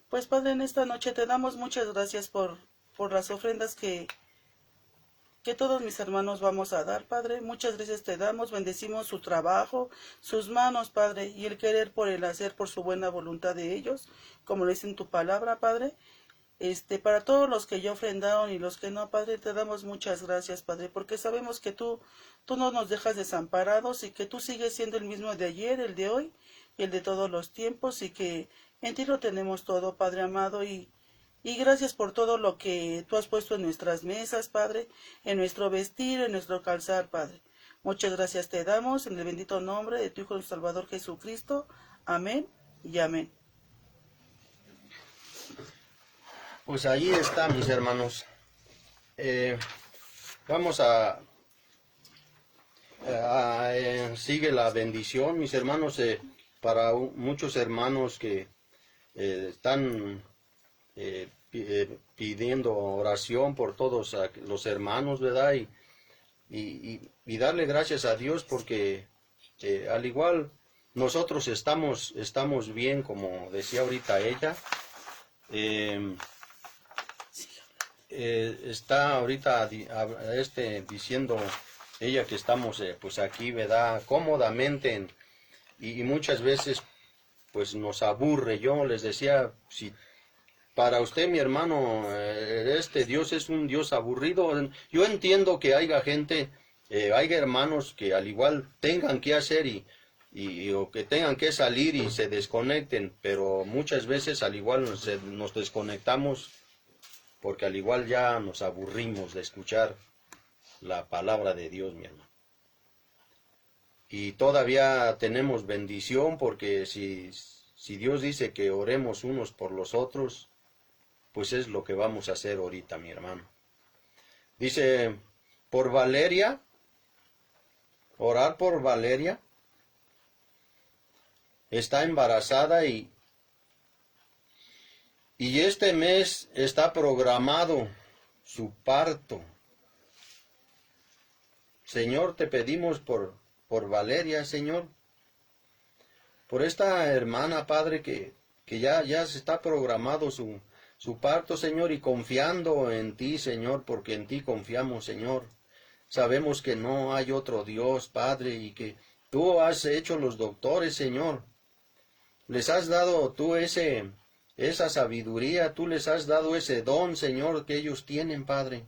Pues Padre, en esta noche te damos muchas gracias por las ofrendas que todos mis hermanos vamos a dar, Padre. Muchas gracias te damos, bendecimos su trabajo, sus manos, Padre, y el querer por el hacer, por su buena voluntad de ellos, como lo dice en tu palabra, Padre. para todos los que ya ofrendaron y los que no, Padre, te damos muchas gracias, Padre, porque sabemos que tú no nos dejas desamparados y que tú sigues siendo el mismo de ayer, el de hoy y el de todos los tiempos, y que en ti lo tenemos todo, Padre amado, y gracias por todo lo que tú has puesto en nuestras mesas, Padre, en nuestro vestir, en nuestro calzar, Padre. Muchas gracias te damos en el bendito nombre de tu Hijo nuestro Salvador Jesucristo. Amén y amén. Pues ahí está, mis hermanos. Vamos sigue la bendición, mis hermanos, para muchos hermanos que están pidiendo oración por todos los hermanos, ¿verdad? Y darle gracias a Dios porque al igual nosotros estamos bien, como decía ahorita ella. Está ahorita diciendo ella que estamos pues aquí, ¿verdad? Cómodamente y muchas veces pues nos aburre. Yo les decía, si para usted, mi hermano, Dios es un Dios aburrido, yo entiendo que haya gente, haya hermanos que al igual tengan que hacer o que tengan que salir y se desconecten, pero muchas veces al igual nos desconectamos porque al igual ya nos aburrimos de escuchar la palabra de Dios, mi hermano. Y todavía tenemos bendición porque si Dios dice que oremos unos por los otros, pues es lo que vamos a hacer ahorita, mi hermano. Dice, por Valeria, orar por Valeria, está embarazada y este mes está programado su parto. Señor, te pedimos por Valeria, Señor, por esta hermana, Padre, que ya se está programado su parto, Señor, y confiando en ti, Señor, porque en ti confiamos, Señor. Sabemos que no hay otro Dios, Padre, y que tú has hecho los doctores, Señor. Les has dado tú esa sabiduría, tú les has dado ese don, Señor, que ellos tienen, Padre.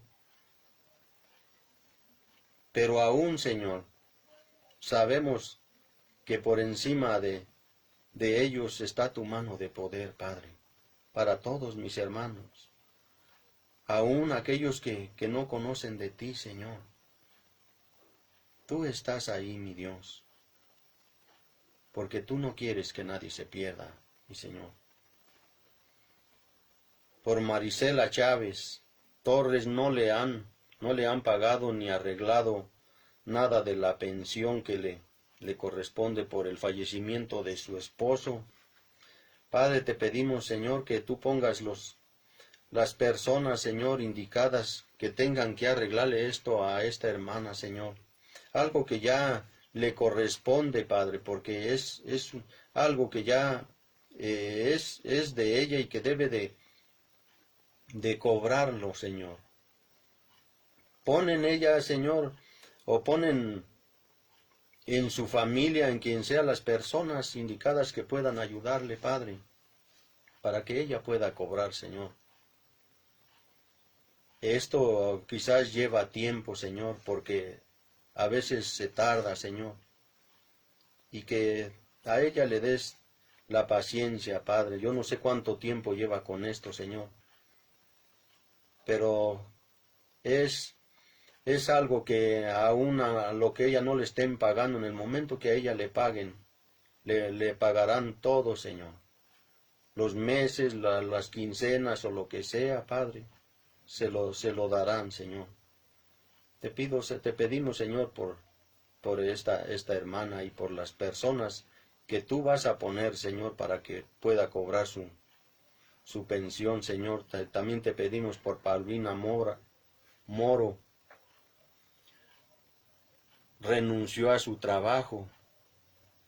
Pero aún, Señor, sabemos que por encima de ellos está tu mano de poder, Padre, para todos mis hermanos, aún aquellos que no conocen de ti, Señor. Tú estás ahí, mi Dios, porque tú no quieres que nadie se pierda, mi Señor. Por Marisela Chávez Torres no le han pagado ni arreglado nada de la pensión que le corresponde por el fallecimiento de su esposo. Padre, te pedimos, Señor, que tú pongas las personas, Señor, indicadas que tengan que arreglarle esto a esta hermana, Señor. Algo que ya le corresponde, Padre, porque es algo que ya es de ella y que debe de cobrarlo, Señor. Pon en ella, Señor, o ponen en su familia, en quien sea las personas indicadas que puedan ayudarle, Padre, para que ella pueda cobrar, Señor. Esto quizás lleva tiempo, Señor, porque a veces se tarda, Señor, y que a ella le des la paciencia, Padre. Yo no sé cuánto tiempo lleva con esto, Señor, pero es algo que aún a lo que ella no le estén pagando, en el momento que a ella le paguen, le pagarán todo, Señor. Los meses, las quincenas o lo que sea, Padre, se lo darán, Señor. Te pedimos, Señor, por esta hermana y por las personas que tú vas a poner, Señor, para que pueda cobrar su pensión, Señor. También te pedimos por Paulina Moro. Renunció a su trabajo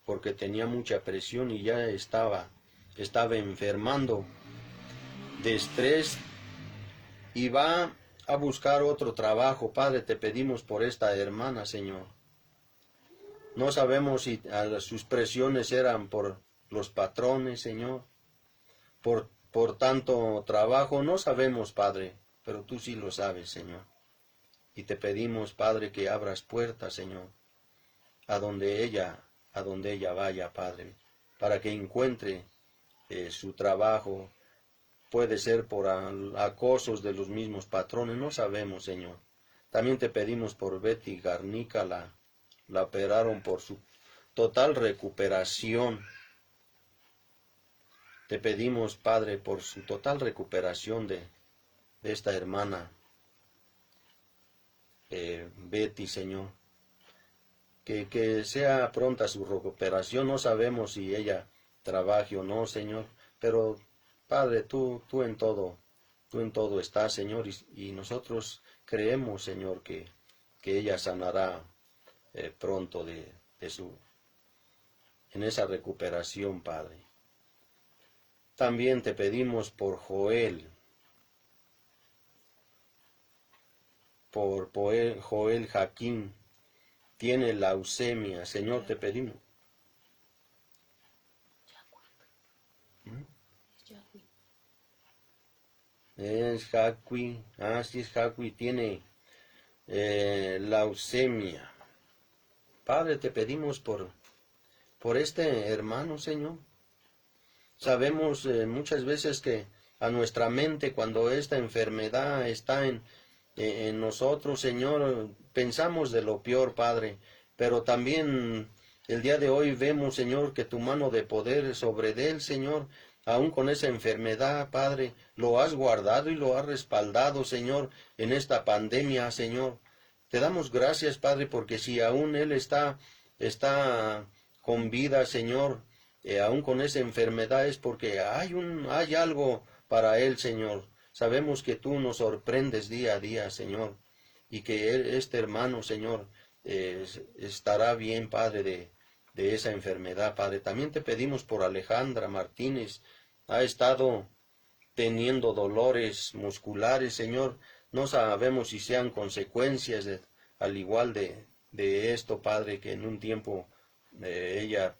porque tenía mucha presión y ya estaba enfermando de estrés y va a buscar otro trabajo. Padre, te pedimos por esta hermana, Señor. No sabemos si sus presiones eran por los patrones, Señor, por por tanto trabajo, no sabemos, Padre, pero tú sí lo sabes, Señor. Y te pedimos, Padre, que abras puertas, Señor, a donde ella vaya, Padre, para que encuentre su trabajo. Puede ser por acosos de los mismos patrones, no sabemos, Señor. También te pedimos por Betty Garnica, la operaron por su total recuperación. Te pedimos, Padre, por su total recuperación de esta hermana Betty, Señor. Que sea pronta su recuperación. No sabemos si ella trabaje o no, Señor, pero Padre, tú en todo estás, Señor, y nosotros creemos, Señor, que ella sanará pronto en esa recuperación, Padre. También te pedimos por Joel, Joel Jaquín, tiene leucemia, Señor, te pedimos. Es Jacqui, sí es Jacqui, tiene leucemia. Padre, te pedimos por este hermano, Señor. Sabemos muchas veces que a nuestra mente, cuando esta enfermedad está en nosotros, Señor, pensamos de lo peor, Padre, pero también el día de hoy vemos, Señor, que tu mano de poder es sobre él, Señor, aún con esa enfermedad, Padre, lo has guardado y lo has respaldado, Señor, en esta pandemia, Señor. Te damos gracias, Padre, porque si aún él está con vida, Señor, aún con esa enfermedad es porque hay algo para él, Señor. Sabemos que tú nos sorprendes día a día, Señor, y que este hermano, Señor, estará bien, Padre, de esa enfermedad, Padre. También te pedimos por Alejandra Martínez. Ha estado teniendo dolores musculares, Señor. No sabemos si sean consecuencias, al igual de esto, Padre, que en un tiempo ella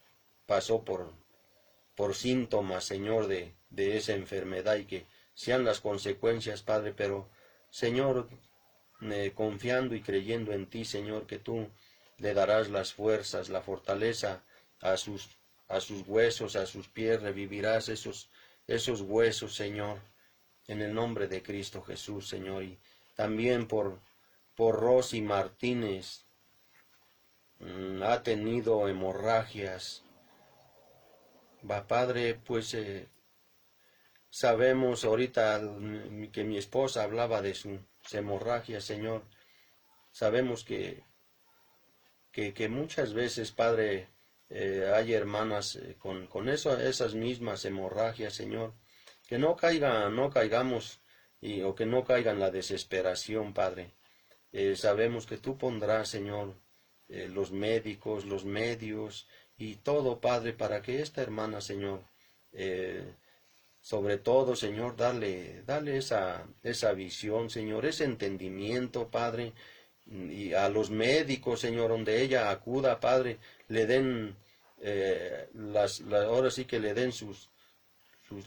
pasó por síntomas, Señor, de esa enfermedad y que sean las consecuencias, Padre, pero, Señor, confiando y creyendo en ti, Señor, que tú le darás las fuerzas, la fortaleza a sus huesos, a sus pies, revivirás esos huesos, Señor, en el nombre de Cristo Jesús, Señor. Y también por Rosy Martínez, ha tenido hemorragias. Padre, pues sabemos ahorita que mi esposa hablaba de sus hemorragias, Señor. Sabemos que muchas veces, Padre, hay hermanas con esas mismas hemorragias, Señor. Que no caigamos o que no caiga en la desesperación, Padre. Sabemos que tú pondrás, Señor, los médicos, los medios y todo, Padre, para que esta hermana, Señor, sobre todo, Señor, dale esa visión, Señor, ese entendimiento, Padre, y a los médicos, Señor, donde ella acuda, Padre, le den ahora sí que le den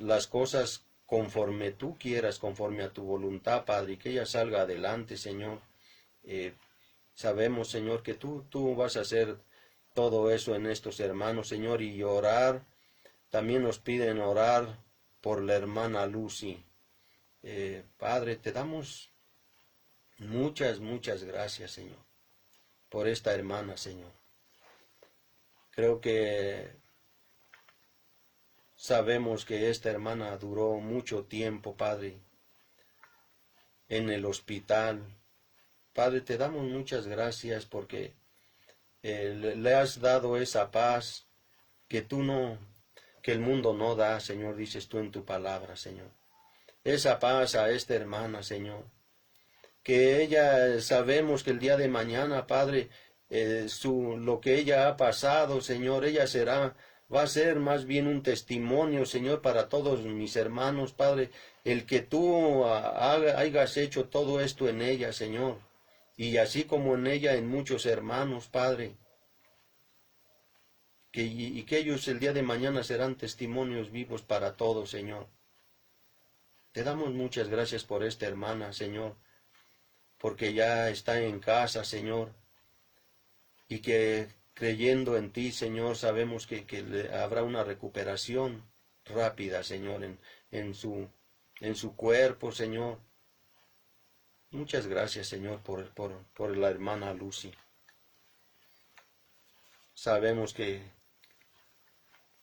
las cosas conforme tú quieras, conforme a tu voluntad, Padre, y que ella salga adelante, Señor. Sabemos, Señor, que tú vas a hacer todo eso en estos hermanos, Señor, y orar. También nos piden orar por la hermana Lucy. Padre, te damos muchas gracias, Señor, por esta hermana, Señor. Creo que sabemos que esta hermana duró mucho tiempo, Padre, en el hospital. Padre, te damos muchas gracias porque le has dado esa paz que que el mundo no da, Señor, dices tú en tu palabra, Señor. Esa paz a esta hermana, Señor. Que ella, sabemos que el día de mañana, Padre, lo que ella ha pasado, Señor, va a ser más bien un testimonio, Señor, para todos mis hermanos, Padre, el que tú hayas hecho todo esto en ella, Señor, y así como en ella, en muchos hermanos, Padre, y que ellos el día de mañana serán testimonios vivos para todos, Señor. Te damos muchas gracias por esta hermana, Señor, porque ya está en casa, Señor, y que creyendo en ti, Señor, sabemos que habrá una recuperación rápida, Señor, en su cuerpo, Señor. Muchas gracias, Señor, por la hermana Lucy. Sabemos que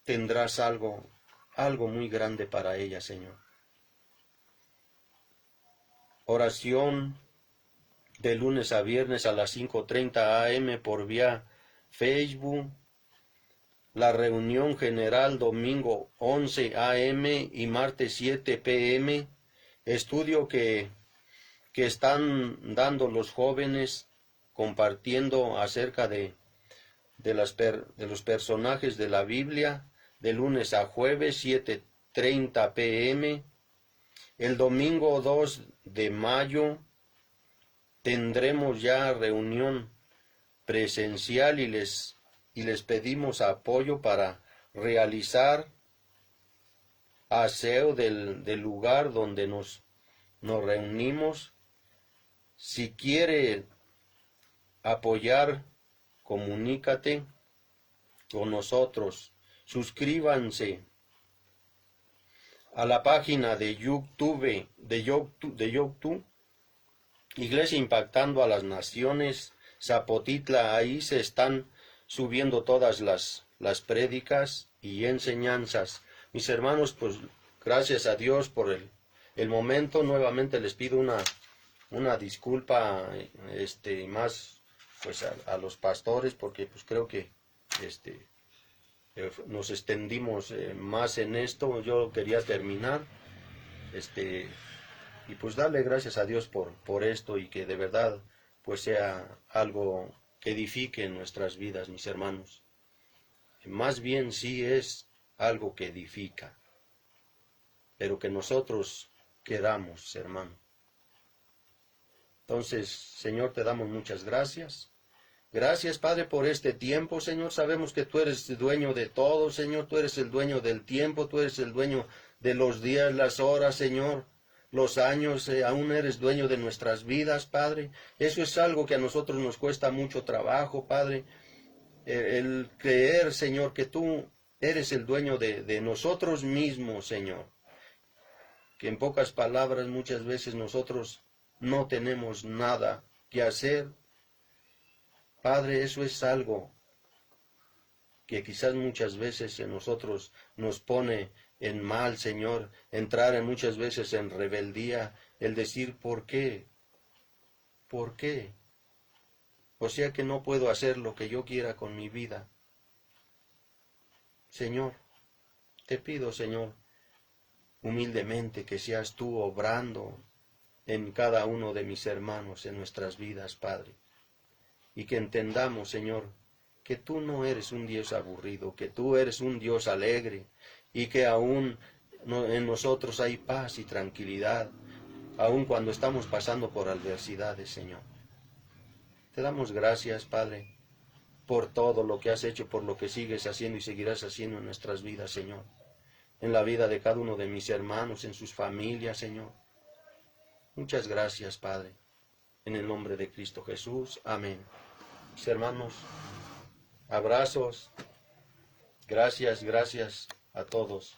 tendrás algo muy grande para ella, Señor. Oración de lunes a viernes a las 5:30 a.m. por vía Facebook. La reunión general domingo 11 a.m. y martes 7 p.m. Estudio que están dando los jóvenes compartiendo acerca de los personajes de la Biblia, de lunes a jueves 7:30 p.m. El domingo 2 de mayo tendremos ya reunión presencial y les pedimos apoyo para realizar aseo del lugar donde nos reunimos. Si quiere apoyar, comunícate con nosotros. Suscríbanse a la página de YouTube, Iglesia Impactando a las Naciones, Zapotitla. Ahí se están subiendo todas las prédicas y enseñanzas. Mis hermanos, pues gracias a Dios por el momento. Nuevamente les pido una disculpa más pues a los pastores, porque pues creo que nos extendimos más en esto. Yo quería terminar y pues darle gracias a Dios por esto, y que de verdad pues sea algo que edifique en nuestras vidas, mis hermanos. Más bien sí es algo que edifica, pero que nosotros queramos, hermano. Entonces, Señor, te damos muchas gracias. Gracias, Padre, por este tiempo, Señor. Sabemos que tú eres el dueño de todo, Señor. Tú eres el dueño del tiempo, tú eres el dueño de los días, las horas, Señor, los años. Aún eres dueño de nuestras vidas, Padre. Eso es algo que a nosotros nos cuesta mucho trabajo, Padre. El creer, Señor, que tú eres el dueño de nosotros mismos, Señor. Que en pocas palabras muchas veces nosotros no tenemos nada que hacer. Padre, eso es algo que quizás muchas veces en nosotros nos pone en mal, Señor, entrar muchas veces en rebeldía, el decir, ¿por qué? ¿Por qué? O sea que no puedo hacer lo que yo quiera con mi vida. Señor, te pido, Señor, humildemente que seas tú obrando en cada uno de mis hermanos, en nuestras vidas, Padre. Y que entendamos, Señor, que tú no eres un Dios aburrido, que tú eres un Dios alegre, y que aún en nosotros hay paz y tranquilidad, aun cuando estamos pasando por adversidades, Señor. Te damos gracias, Padre, por todo lo que has hecho, por lo que sigues haciendo y seguirás haciendo en nuestras vidas, Señor. En la vida de cada uno de mis hermanos, en sus familias, Señor. Muchas gracias, Padre. En el nombre de Cristo Jesús. Amén. Mis hermanos, abrazos. Gracias a todos.